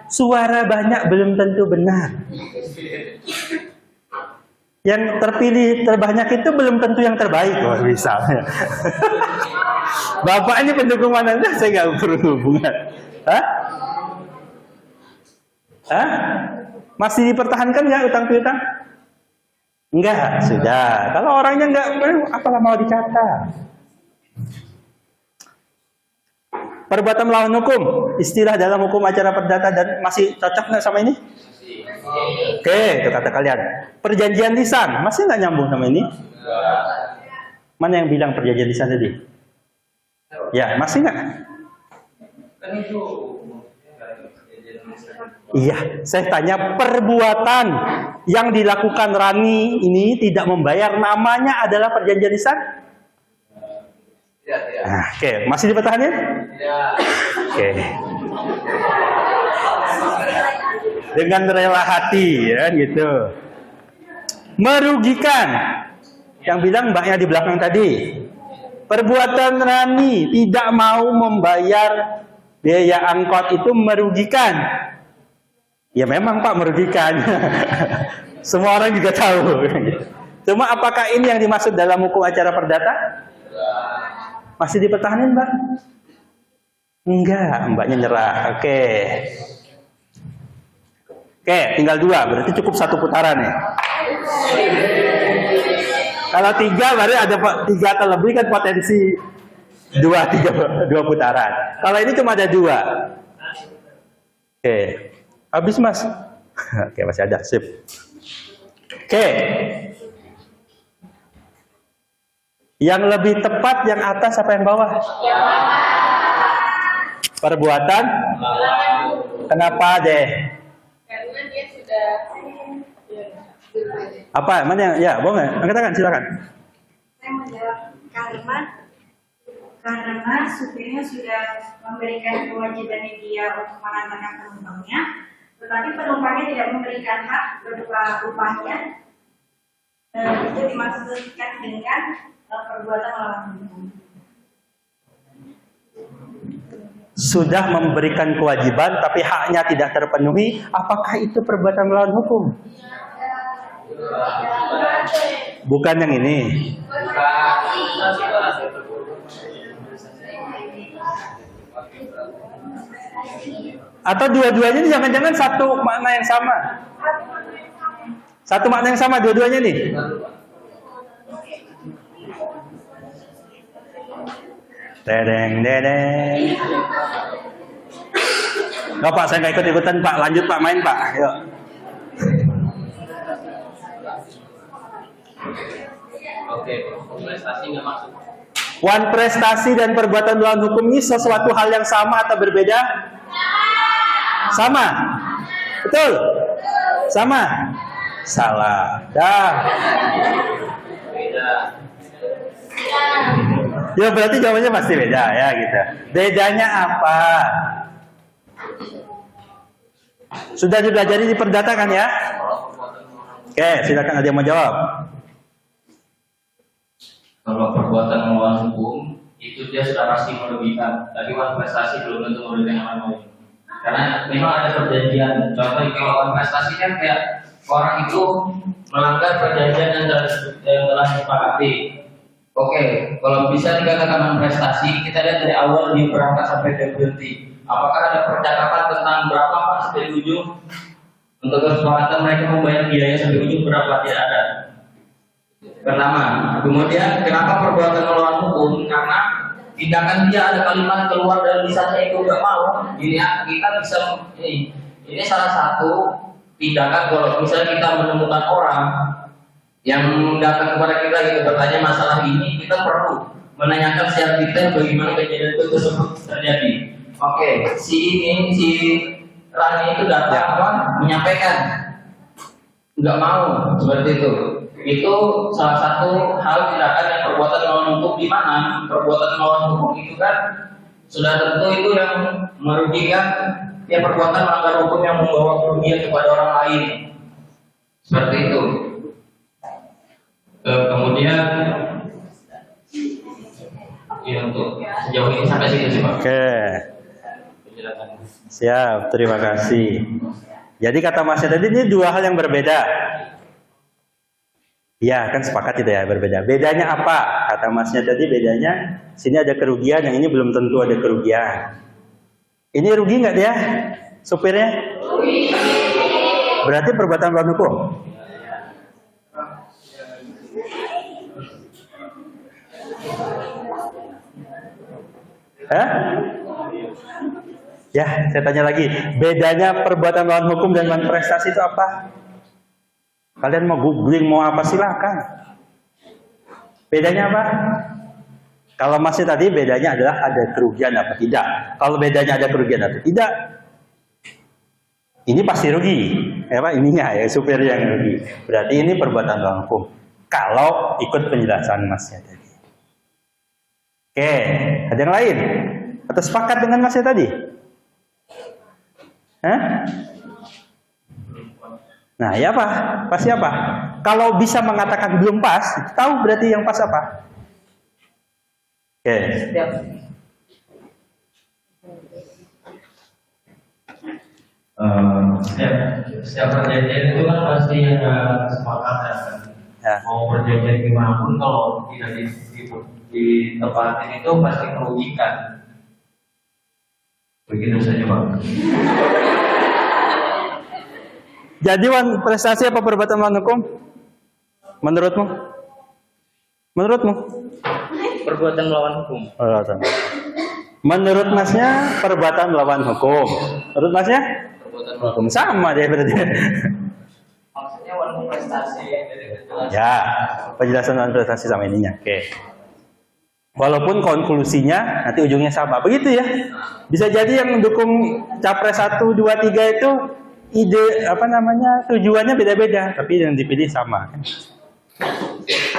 S1: Suara banyak belum tentu benar. Yang terpilih terbanyak itu belum tentu yang terbaik, misalnya. Bapak ini pendukung mana? Saya nggak berhubungan. Hah? Masih dipertahankan nggak utang piutang? Enggak, sudah. Kalau orangnya nggak, apalah mau dicatat. Perbuatan melawan hukum, istilah dalam hukum acara perdata dan masih cocok nggak sama ini? Oke, itu kata kalian. Perjanjian lisan, masih nggak nyambung sama ini? Mana yang bilang perjanjian lisan tadi? Ya, masih nggak? Iya, saya tanya perbuatan yang dilakukan Rani ini tidak membayar, namanya adalah perjanjian lisan? Nah, oke, masih dipertahankan? Oke. Dengan rela hati, ya gitu. Merugikan. Yang bilang mbaknya di belakang tadi. Perbuatan Rani tidak mau membayar biaya angkot itu merugikan. Ya memang Pak merugikan. Semua orang juga tahu. Cuma apakah ini yang dimaksud dalam hukum acara perdata? Masih dipertahankan Mbak? Enggak, mbaknya nyerah. Oke. Oke, tinggal 2. Berarti cukup 1 putaran ya. Kalau 3 berarti ada 3 atau lebih kan potensi 2 putaran. Kalau ini cuma ada 2. Oke. Habis Mas. Oke, masih ada. Sip. Oke. Yang lebih tepat yang atas apa yang bawah? Perbuatan? Kenapa deh?
S3: Karena dia sudah
S1: Apa? Mana yang? Ya, boleh. Katakan, silakan.
S3: Saya menjawab karena supirnya sudah memberikan kewajiban dia untuk mengantarkan penumpangnya, tetapi penumpangnya tidak memberikan hak berupa upahnya, itu dimaksudkan dengan perbuatan melawan hukum.
S1: Sudah memberikan kewajiban tapi haknya tidak terpenuhi, apakah itu perbuatan melawan hukum? Bukan yang ini. Atau dua-duanya jangan-jangan satu makna yang sama. Satu makna yang sama dua-duanya nih. Dedeng. Nggak Pak, saya nggak ikut-ikutan Pak. Lanjut Pak, main Pak. Yuk.
S2: Oke, prestasi nggak masuk.
S1: Wan, prestasi dan perbuatan melawan hukum ini sesuatu hal yang sama atau berbeda? Sama. Betul? Sama? Salah. Dah.
S2: Beda.
S1: Ya berarti jawabannya pasti beda ya gitu. Bedanya apa? Sudah dipelajari di perdata kan ya? Oke, silakan ada yang mau jawab.
S2: Kalau perbuatan melawan hukum itu dia sudah pasti merugikan. Tapi wan prestasi belum tentu merugikan orang lain. Karena memang ada perjanjian. Contoh kalau wan prestasi kan kayak orang itu melanggar perjanjian yang telah disepakati. Oke, kalau bisa dikatakan wan prestasi, kita lihat dari awal dia berangkat sampai dia berhenti. Apakah ada percakapan tentang berapa Pak sampai ujung? Untuk kesepakatan mereka membayar biaya sampai ujung berapa? Tidak ada. Pertama, kemudian kenapa perbuatan melawan hukum? Karena tindakan dia ada kalimat keluar dari lisannya itu nggak mau. Ini ya, kita bisa ini salah satu tindakan kalau misalnya kita menemukan orang yang datang kepada kita gitu bertanya masalah ini, kita perlu menanyakan secara detail bagaimana kejadian itu tersebut terjadi. Oke, si Rani itu datang menyampaikan nggak mau seperti itu. Itu salah satu hal tindakan yang perbuatan melawan hukum, di mana perbuatan melawan hukum itu kan sudah tentu itu yang merugikan, ya perbuatan melanggar hukum yang membawa kerugian kepada orang lain seperti itu. Kemudian ya untuk sejauh ini sampai situ sih Pak.
S1: Oke. Siap, terima kasih. Jadi kata Masnya tadi ini dua hal yang berbeda. Ya, kan sepakat itu ya, berbeda. Bedanya apa? Kata Masnya tadi bedanya, sini ada kerugian, yang ini belum tentu ada kerugian. Ini rugi nggak dia? Supirnya? Rugi. Berarti perbuatan melawan hukum? Hah? Ya, saya tanya lagi. Bedanya perbuatan melawan hukum dan melawan prestasi itu apa? Kalian mau googling mau apa silakan. Bedanya apa? Kalau masih tadi bedanya adalah ada kerugian apa tidak. Kalau bedanya ada kerugian atau tidak, ini pasti rugi. Ininya ya supir yang rugi. Berarti ini perbuatan melawan hukum. Kalau ikut penjelasan masnya tadi. Oke, ada yang lain? Atau sepakat dengan masnya tadi? Hah? Nah, ya apa? Pasti apa? Kalau bisa mengatakan belum pas, tahu berarti yang pas apa? Oke.
S2: Setiap perjanjian itu kan pasti ada kesepakatan kan.
S1: Ya.
S2: Mau perjanjian gimana pun kalau tidak ditepatin itu pasti merugikan. Begitu saja Pak.
S1: Jadi prestasi apa perbuatan melawan hukum? Menurutmu? Menurutmu?
S2: Perbuatan melawan hukum.
S1: Perbuatan. Menurut masnya perbuatan melawan hukum. Menurut masnya?
S2: Perbuatan melawan
S1: Hukum sama deh berarti.
S2: Maksudnya walaupun prestasi
S1: Ya, penjelasan dan prestasi sama ininya. Oke. Walaupun konklusinya nanti ujungnya sama. Begitu ya. Bisa jadi yang mendukung capres 1, 2, 3 itu ide tujuannya beda-beda, tapi yang dipilih sama.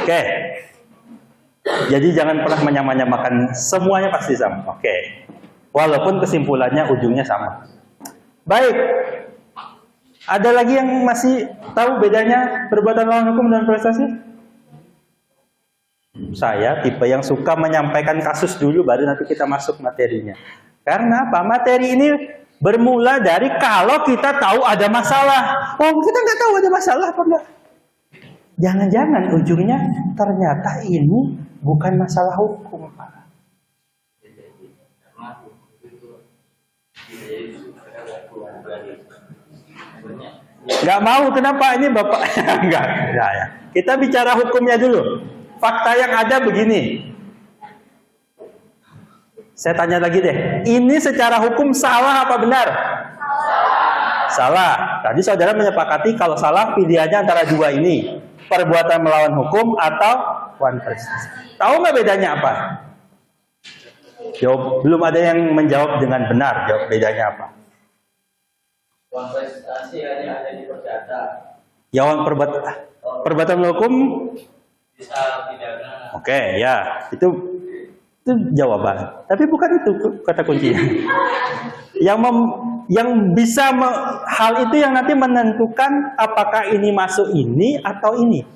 S1: Oke. Jadi jangan pernah menyamakan semuanya pasti sama. Oke. Walaupun kesimpulannya ujungnya sama. Baik. Ada lagi yang masih tahu bedanya perbuatan melawan hukum dan prestasi? Saya tipe yang suka menyampaikan kasus dulu baru nanti kita masuk materinya. Karena apa? Materi ini bermula dari kalau kita tahu ada masalah. Oh, kita nggak tahu ada masalah apa enggak? Jangan-jangan ujungnya ternyata ini bukan masalah hukum, Pak. Nggak mau, kenapa? Ini Bapak. Enggak. Ya. Kita bicara hukumnya dulu. Fakta yang ada begini. Saya tanya lagi deh. Ini secara hukum salah apa benar? Salah. Tadi saudara menyepakati kalau salah pilihannya antara dua ini. Perbuatan melawan hukum atau wan prestasi. Tahu nggak bedanya apa? Jawab, belum ada yang menjawab dengan benar. Jawab bedanya apa?
S2: Wan prestasi hanya ada di perdata.
S1: Yang perbuatan melawan hukum.
S2: Bisa pidana.
S1: Oke, ya. Itu jawaban. Tapi bukan itu kata kuncinya. Yang bisa hal itu yang nanti menentukan apakah ini masuk ini atau ini.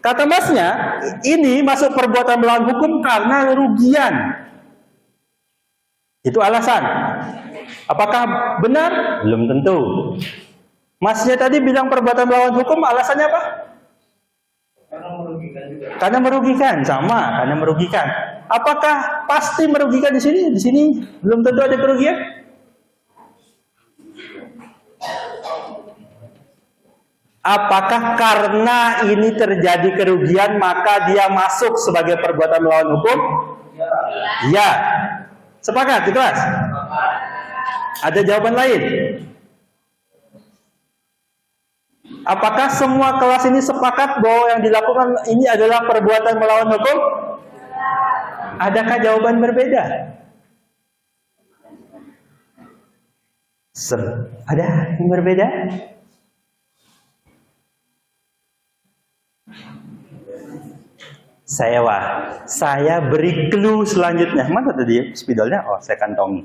S1: Kata masnya, ini masuk perbuatan melawan hukum karena kerugian. Itu alasan. Apakah benar? Belum tentu. Masnya tadi bilang perbuatan melawan hukum, alasannya apa?
S2: Karena merugikan juga.
S1: Karena merugikan, sama, karena merugikan. Apakah pasti merugikan di sini? Di sini belum tentu ada kerugian. Apakah karena ini terjadi kerugian maka dia masuk sebagai perbuatan melawan hukum? Ya. Sepakat di kelas? Ada jawaban lain? Apakah semua kelas ini sepakat bahwa yang dilakukan ini adalah perbuatan melawan hukum? Adakah jawaban berbeda? Ada yang berbeda? Saya beri clue selanjutnya. Mana tadi spidolnya? Oh, saya kantongi.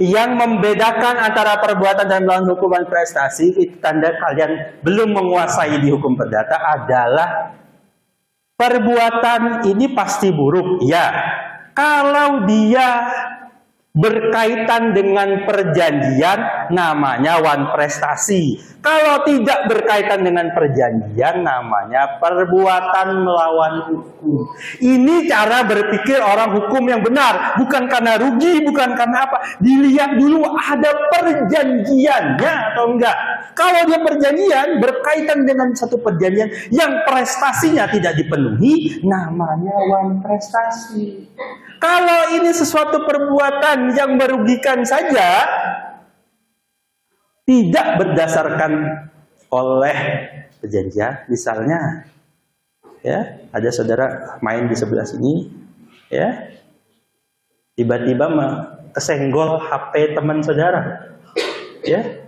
S1: Yang membedakan antara perbuatan dan melawan hukuman prestasi itu tanda kalian belum menguasai di hukum perdata adalah perbuatan ini pasti buruk. Ya, kalau dia berkaitan dengan perjanjian namanya wan prestasi. Kalau tidak berkaitan dengan perjanjian namanya perbuatan melawan hukum. Ini cara berpikir orang hukum yang benar, bukan karena rugi, bukan karena apa. Dilihat dulu ada perjanjiannya atau enggak. Kalau dia perjanjian berkaitan dengan satu perjanjian yang prestasinya tidak dipenuhi, namanya wan prestasi. Kalau ini sesuatu perbuatan yang merugikan saja, tidak berdasarkan oleh perjanjian, misalnya, ya, ada saudara main di sebelah sini, ya, tiba-tiba kesenggol HP teman saudara, ya,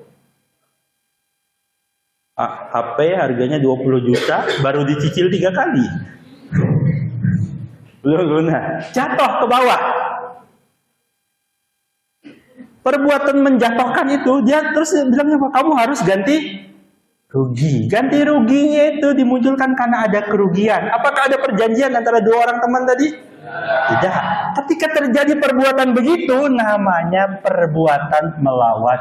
S1: HP harganya 20 juta, baru dicicil 3 kali. Luna jatuh ke bawah. Perbuatan menjatuhkan itu dia terus bilangnya kamu harus ganti rugi. Ganti ruginya itu dimunculkan karena ada kerugian. Apakah ada perjanjian antara dua orang teman tadi? Tidak. Ketika terjadi perbuatan begitu namanya perbuatan melawan.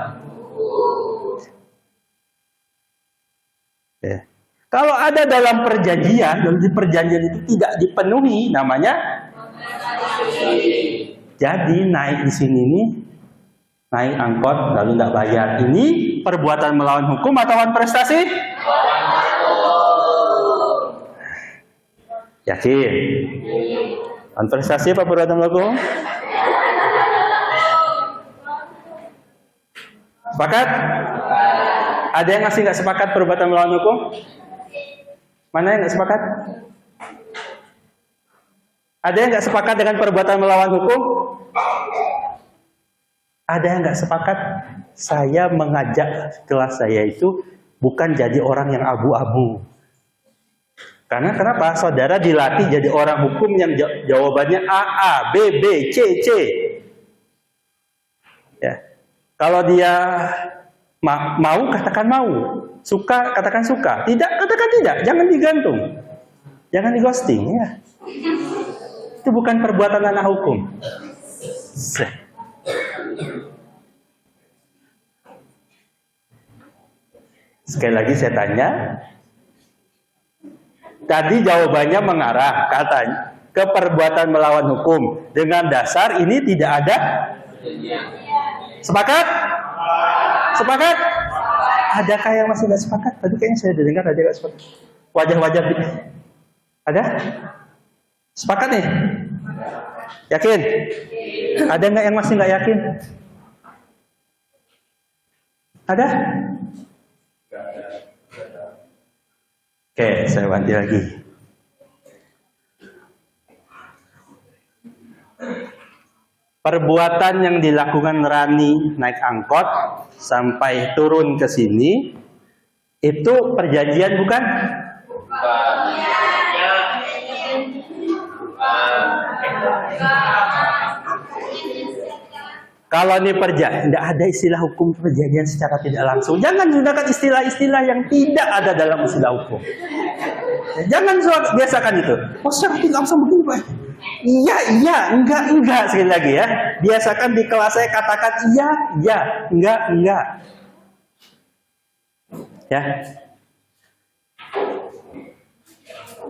S1: Ya. Kalau ada dalam perjanjian, dan di perjanjian itu tidak dipenuhi, namanya jadi naik di sini nih, naik angkot lalu tidak bayar. Ini perbuatan melawan hukum atau wan prestasi? Yakin? Wan prestasi apa perbuatan melawan hukum? Sepakat? Ada yang masih nggak sepakat perbuatan melawan hukum? Mana yang nggak sepakat? Ada yang nggak sepakat dengan perbuatan melawan hukum? Ada yang nggak sepakat? Saya mengajak kelas saya itu bukan jadi orang yang abu-abu. Karena kenapa? Saudara dilatih jadi orang hukum yang jawabannya A, A, B, B, C, C. Ya. Kalau dia mau, katakan mau. Suka, katakan suka. Tidak, katakan tidak. Jangan digantung. Jangan di ghosting. Ya. Itu bukan perbuatan anak hukum. Sekali lagi saya tanya. Tadi jawabannya mengarah katanya ke perbuatan melawan hukum. Dengan dasar ini tidak ada. Sepakat? Sepakat? Adakah yang masih nggak sepakat? Tadi kayaknya saya dengar ada nggak sepakat. Wajah-wajah ada? Sepakat nih? Yakin? Ada nggak yang masih nggak yakin? Ada? Oke, saya ganti lagi. Perbuatan yang dilakukan Rani naik angkot sampai turun ke sini itu perjanjian bukan? Kalau ini perjanjian, tidak ada istilah hukum perjanjian secara tidak langsung. Jangan gunakan istilah-istilah yang tidak ada dalam istilah hukum. Jangan biasakan itu. Oh, secara tidak langsung begini, Pak. Iya, enggak. Sekali lagi ya. Biasakan di kelas saya katakan iya, enggak. Ya.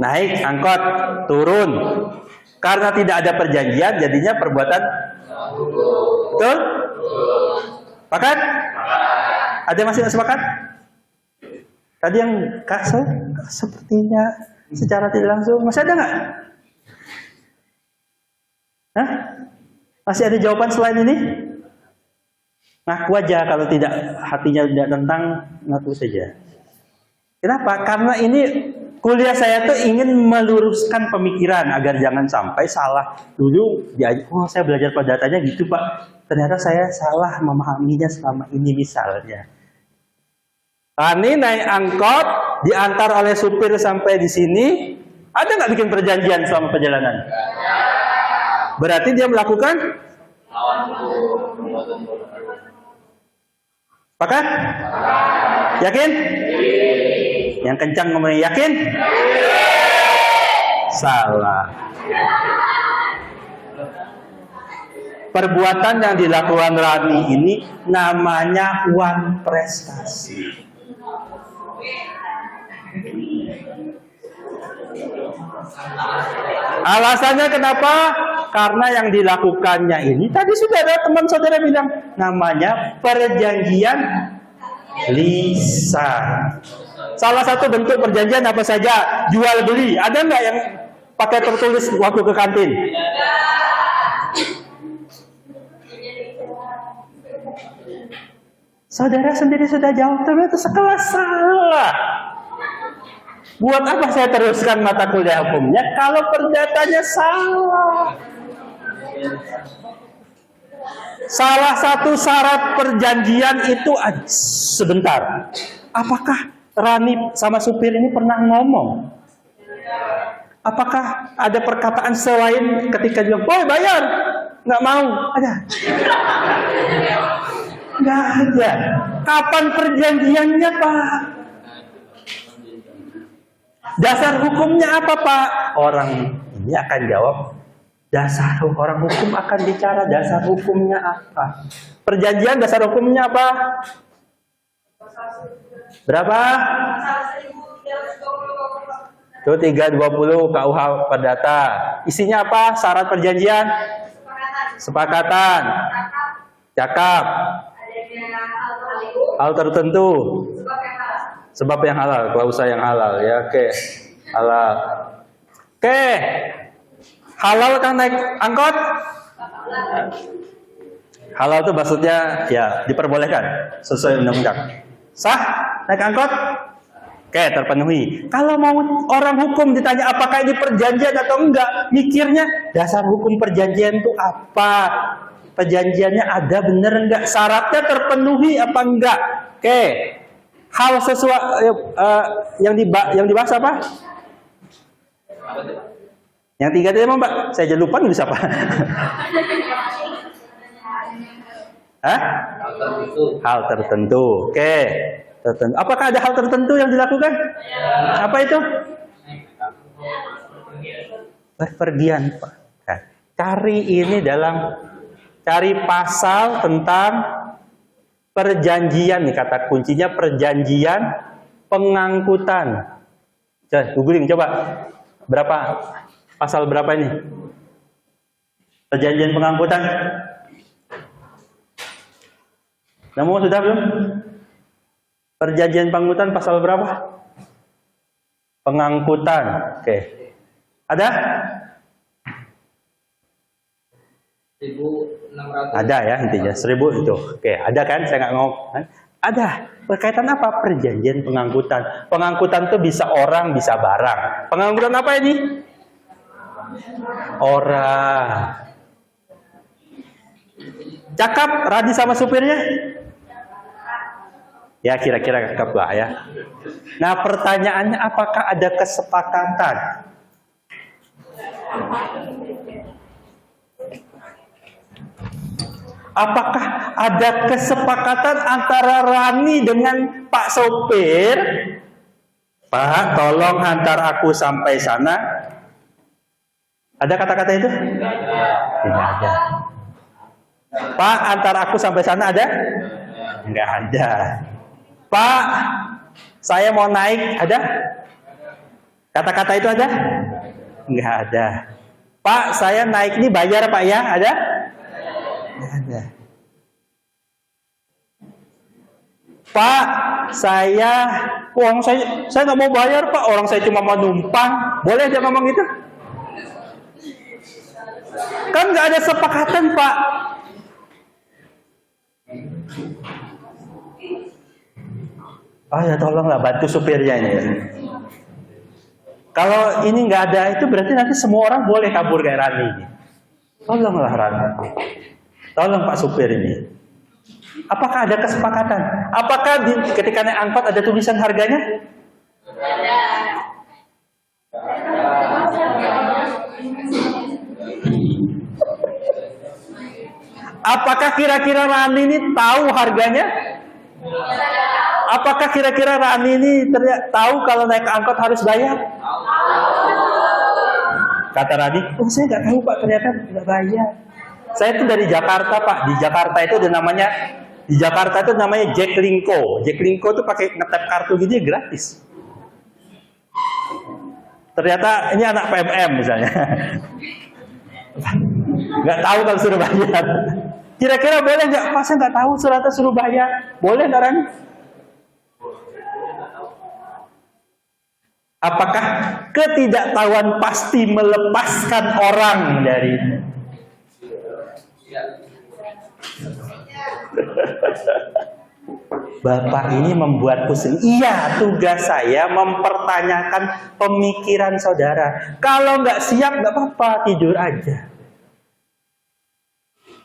S1: Naik angkot, turun. Karena tidak ada perjanjian, jadinya perbuatan betul? Sepakat? Ada yang masih nggak sepakat? Tadi yang Kak sepertinya secara tidak langsung masih ada nggak? Hah? Masih ada jawaban selain ini? Ngaku aja kalau tidak hatinya tidak tentang, ngaku saja. Kenapa? Karena ini kuliah saya tuh ingin meluruskan pemikiran agar jangan sampai salah. Dulu oh saya belajar pada datanya gitu Pak, ternyata saya salah memahaminya selama ini misalnya. Rani naik angkot, diantar oleh supir sampai di sini, ada nggak bikin perjanjian selama perjalanan? Berarti dia melakukan sepakat? Yakin? Yang kencang ngomongnya yakin? Salah. Perbuatan yang dilakukan Rani ini namanya wan prestasi. Alasannya kenapa? Karena yang dilakukannya ini tadi sudah ada teman saudara bilang namanya perjanjian lisan. Salah satu bentuk perjanjian apa saja? Jual beli. Ada nggak yang pakai tertulis waktu ke kantin? Saudara sendiri sudah jawab, ternyata sekelas salah. Buat apa saya teruskan mata kuliah hukumnya kalau perdatanya salah? Salah satu syarat perjanjian itu sebentar. Apakah Rani sama supir ini pernah ngomong? Apakah ada perkataan selain ketika dia bilang, "Boy, bayar"? Nggak mau. Ada? Nggak ada. Kapan perjanjiannya, Pak? Dasar hukumnya apa, Pak? Orang ini akan jawab, orang hukum akan bicara dasar hukumnya apa. Perjanjian dasar hukumnya apa? Berapa? Itu 320 KUH Perdata. Isinya apa? Syarat perjanjian? Sepakatan. Cakap. Hal tertentu. Sebab yang halal, klausa yang halal ya, oke. Halal. Oke. Halal kan naik angkot? Halal itu maksudnya ya diperbolehkan sesuai undang-undang. Sah naik angkot? Oke, terpenuhi. Kalau mau orang hukum ditanya apakah ini perjanjian atau enggak, mikirnya dasar hukum perjanjian itu apa? Perjanjiannya ada bener enggak? Syaratnya terpenuhi apa enggak? Oke. Hal sesuatu yang dibahas apa? Yang tiga tadi Mbak, saya jadi lupa nulis apa? Hah? Hal tertentu. Oke. Tertentu. Apakah ada hal tertentu yang dilakukan? Ya. Apa itu? Berpergian, Pak. Cari ini cari pasal tentang perjanjian nih, kata kuncinya perjanjian pengangkutan. Googling coba. Berapa? Pasal berapa ini? Perjanjian pengangkutan. Nemu sudah belum? Perjanjian pengangkutan pasal berapa? Pengangkutan. Oke. Ada?
S4: 1.600.
S1: Ada ya intinya 1.000 itu. Oke, ada kan? Saya nggak ngomong. Ada. Berkaitan apa? Perjanjian pengangkutan. Pengangkutan itu bisa orang, bisa barang. Pengangkutan apa ini? Orang. Cakap Radi sama supirnya? Ya kira-kira cakap lah ya. Nah pertanyaannya apakah ada kesepakatan? Apakah ada kesepakatan antara Rani dengan Pak sopir? Pak, tolong antar aku sampai sana. Ada kata-kata itu? Tidak ada. Pak, antar aku sampai sana ada? Enggak ada. Pak, saya mau naik, ada? Kata-kata itu ada? Enggak ada. Pak, saya naik ini bayar Pak ya, ada? Enggak ada. Pak, saya nggak mau bayar Pak, orang saya cuma mau numpang. Boleh dia ngomong gitu? Kan nggak ada sepakatan Pak. Oh ya tolonglah bantu supirnya ini. Kalau ini nggak ada itu berarti nanti semua orang boleh kabur kayak Rani. Tolonglah Rani. Tolong Pak supir ini. Apakah ada kesepakatan? Apakah ketika naik angkot ada tulisan harganya? Apakah kira-kira Rani ini tahu harganya? Apakah kira-kira Rani ini tahu kalau naik angkot harus bayar? Kata Rani, oh saya nggak tahu Pak, ternyata nggak bayar. Saya itu dari Jakarta Pak. Di Jakarta itu ada namanya, Jaklingko. Jaklingko itu pakai ngetap kartu gini gratis. Ternyata ini anak PMM misalnya. Nggak tahu kalau suruh bayar. Kira-kira boleh nggak? Pak saya nggak tahu ternyata suruh bayar. Boleh nggak Rani? Apakah ketidaktahuan pasti melepaskan orang dari Bapak ini membuat pusing. Iya, tugas saya mempertanyakan pemikiran saudara. Kalau nggak siap nggak apa-apa, tidur aja.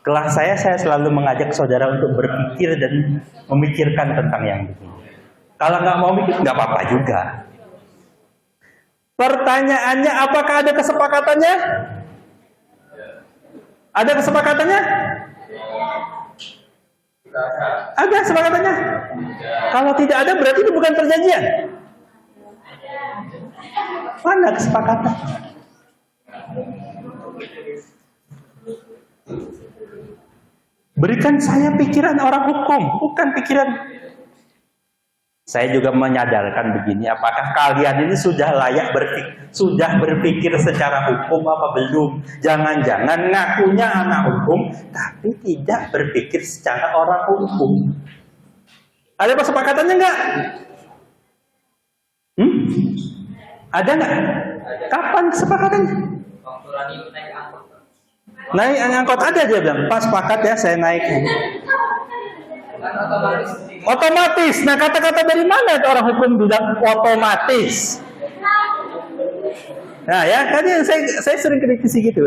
S1: Kelas saya selalu mengajak saudara untuk berpikir dan memikirkan tentang yang begini. Kalau nggak mau mikir nggak apa-apa juga. Pertanyaannya, apakah ada kesepakatannya? Ada kesepakatannya? Ada kesepakatannya? Kalau tidak ada, berarti itu bukan perjanjian. Mana kesepakatan? Berikan saya pikiran orang hukum, bukan pikiran. Saya juga menyadarkan begini, apakah kalian ini sudah layak berpikir secara hukum apa belum? Jangan-jangan ngakunya anak hukum, tapi tidak berpikir secara orang hukum. Ada kesepakatannya enggak? Ada enggak? Kapan kesepakatannya? Naik angkot ada dia bilang, pas sepakat ya saya naik. Otomatis. Nah kata-kata dari mana orang hukum bilang otomatis? Nah ya, kan saya sering kritisi gitu.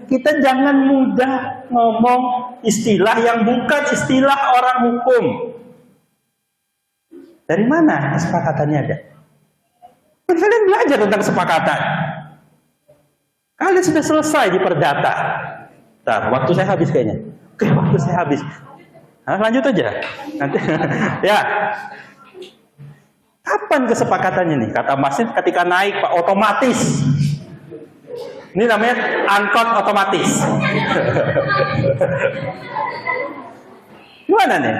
S1: Kita jangan mudah ngomong istilah yang bukan istilah orang hukum. Dari mana kesepakatannya ada? Kalian belajar tentang kesepakatan. Kalian sudah selesai di perdata. Bentar, waktu saya habis kayaknya. Oke, waktu saya habis. Nah, lanjut aja. Nanti, ya. Kapan kesepakatannya nih? Kata Masnya ketika naik Pak otomatis. Ini namanya angkot otomatis. Gimana nih?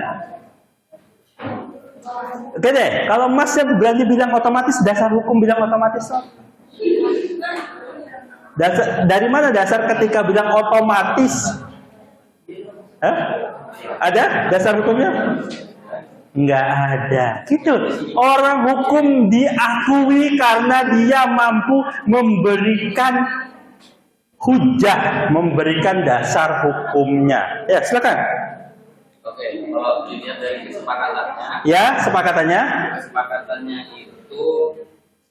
S1: Oke deh, kalau Masnya berani bilang otomatis, dasar hukum bilang otomatis. Dari mana dasar ketika bilang otomatis? Hah? Ada dasar hukumnya? Nggak ada. Gitu. Orang hukum diakui karena dia mampu memberikan hujah, memberikan dasar hukumnya. Ya, silakan.
S2: Oke, kalau dilihat dari kesepakatannya,
S1: Ya,
S2: kesepakatannya itu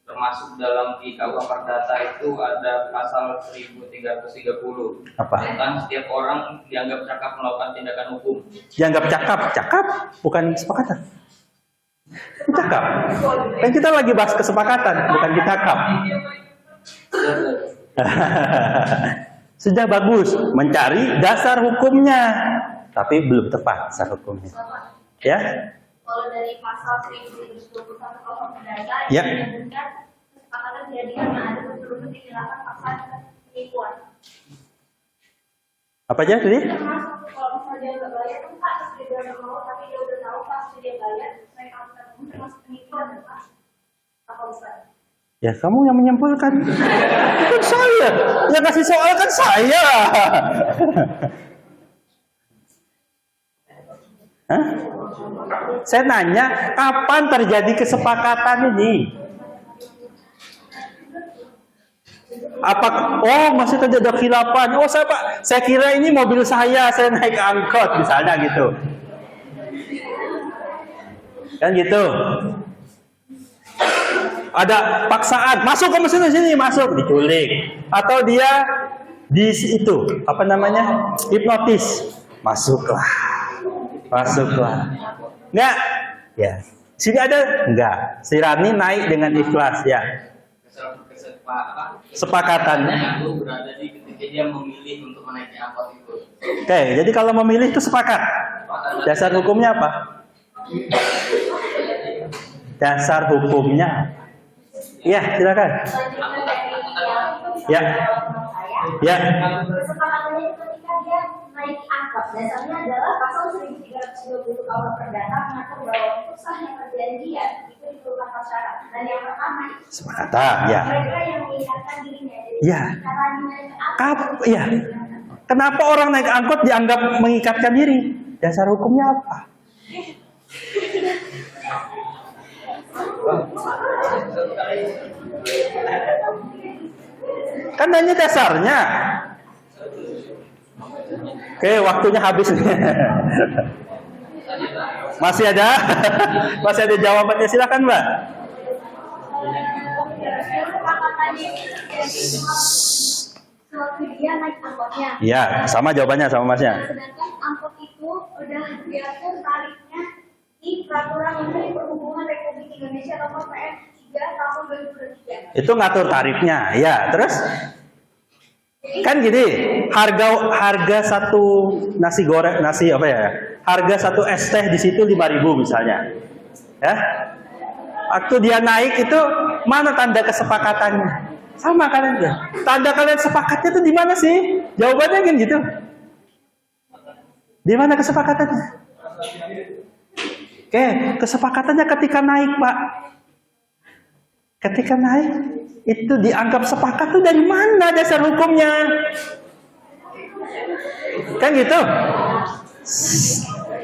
S2: termasuk dalam di KUH Perdata itu ada pasal 1330
S1: Apa?
S2: tentang setiap orang dianggap cakap melakukan tindakan hukum.
S1: Dianggap cakap bukan kesepakatan. Cakap. Kan kita lagi bahas kesepakatan, bukan dicakap. Sudah bagus mencari dasar hukumnya, tapi belum tepat dasar hukumnya. Ya?
S3: Kalau dari pasal 1121 KUH Perdata
S1: Ya.
S3: menyebutkan kesepakatan jadian yang ada betul-betul dihilangkan pasal penipuan.
S1: Apa aja tadi?
S3: Termasuk kalau misalnya dia nggak bayar kan Pak, terus dia nggak mau tapi dia udah tahu pas dia bayar, saya akan termasuk penipuan ya Pak. Apa Ustaz?
S1: Ya kamu yang menyimpulkan. Bukan saya. Yang kasih soal kan saya. Hah? Saya nanya, kapan terjadi kesepakatan ini? Apa? Oh, masih terjadi khilapan. Oh, saya kira ini mobil saya naik angkot misalnya gitu. Kan gitu. Ada paksaan, masuk ke mesin sini, masuk diculik. Atau dia di itu, apa namanya? Hipnotis. Masuklah. Enggak? Ya. Sini ada? Enggak. Si Rani naik dengan ikhlas ya. Sepakatannya
S2: itu berada di ketika dia memilih untuk menaiki angkot itu.
S1: Oke, jadi kalau memilih itu sepakat. Dasar hukumnya apa? Dasar hukumnya. Iya, silakan. Ya. Ya.
S3: Kesepakatannya itu ketika dia naik angkot, dasarnya adalah pasal 1320 KUH Perdata mengatur bahwa untuk sahnya perjanjian itu diperlukan syarat. Dan yang pertama
S1: Sepakatan, ya.
S3: mereka yang mengingatkan dirinya. Jadi
S1: Ya.
S3: cara naik
S1: Ya. Kenapa orang naik angkot dianggap mengikatkan diri? Dasar hukumnya apa? Kan hanya dasarnya. Oke, waktunya habis nih. Masih ada? Masih ada jawabannya, silakan, Mbak.
S3: kesepakatannya sewaktu dia naik angkotnya.
S1: Iya, sama jawabannya sama Masnya.
S3: Sedangkan angkot itu udah diatur tarifnya di Peraturan Menteri Perhubungan Republik Indonesia Nomor PM 3 Tahun 2023.
S1: Itu ngatur tarifnya, ya. Terus kan gini, harga satu nasi goreng, nasi apa ya? Harga satu es teh di situ 5.000 misalnya. Ya. Waktu dia naik itu mana tanda kesepakatannya? Sama kalian ya. Tanda kalian sepakatnya itu di mana sih? Jawabannya kan gitu. Di mana kesepakatannya? Oke, kesepakatannya ketika naik, Pak. Ketika naik itu dianggap sepakat tuh dari mana dasar hukumnya? Kan gitu.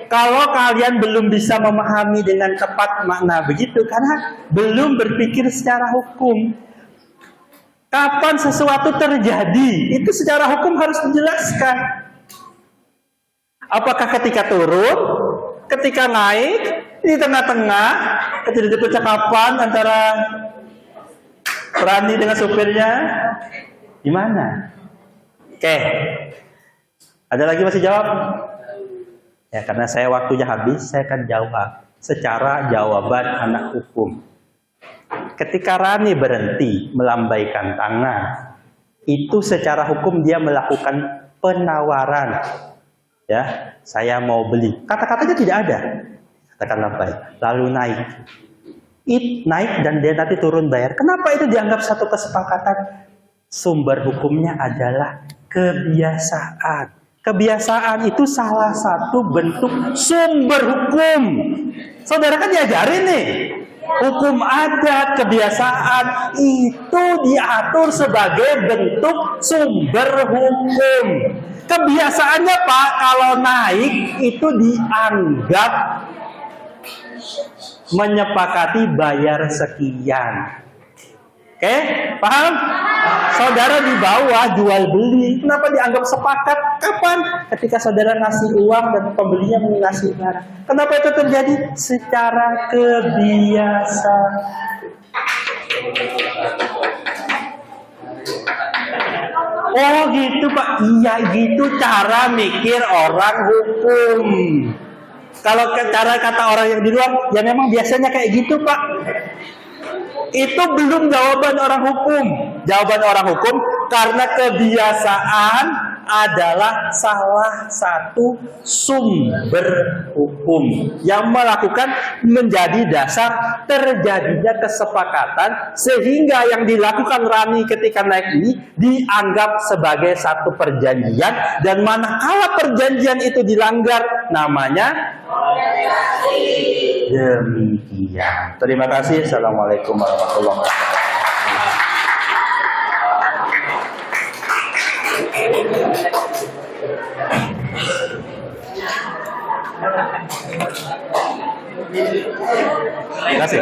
S1: Kalau kalian belum bisa memahami dengan tepat makna begitu karena belum berpikir secara hukum. Kapan sesuatu terjadi, itu secara hukum harus dijelaskan. Apakah ketika turun, ketika naik, di tengah-tengah, terjadi percakapan antara Rani dengan supirnya, gimana? Oke, ada lagi masih jawab? Ya, karena saya waktunya habis, saya akan jawab secara jawaban anak hukum. Ketika Rani berhenti melambaikan tangan, itu secara hukum dia melakukan penawaran. Ya, saya mau beli. Kata-katanya tidak ada. Katakan lambai, lalu naik. Naik dan dia nanti turun bayar. Kenapa itu dianggap satu kesepakatan? Sumber hukumnya adalah kebiasaan. Kebiasaan itu salah satu bentuk sumber hukum. Saudara kan diajarin nih. Hukum adat, kebiasaan itu diatur sebagai bentuk sumber hukum. Kebiasaannya Pak, kalau naik itu dianggap menyepakati bayar sekian. Oke, paham? Saudara di bawah jual beli, kenapa dianggap sepakat? Kapan? Ketika saudara ngasih uang dan pembelinya mengasih barang. Kenapa itu terjadi? Secara kebiasaan. Oh gitu Pak, iya gitu cara mikir orang hukum. Kalau cara kata orang yang di luar, ya memang biasanya kayak gitu Pak. Itu belum jawaban orang hukum. Jawaban orang hukum karena kebiasaan adalah salah satu sumber hukum yang melakukan menjadi dasar terjadinya kesepakatan sehingga yang dilakukan Rani ketika naik ini dianggap sebagai satu perjanjian dan manakala perjanjian itu dilanggar namanya demikian. Terima kasih. Assalamualaikum warahmatullahi wabarakatuh. Terima kasih.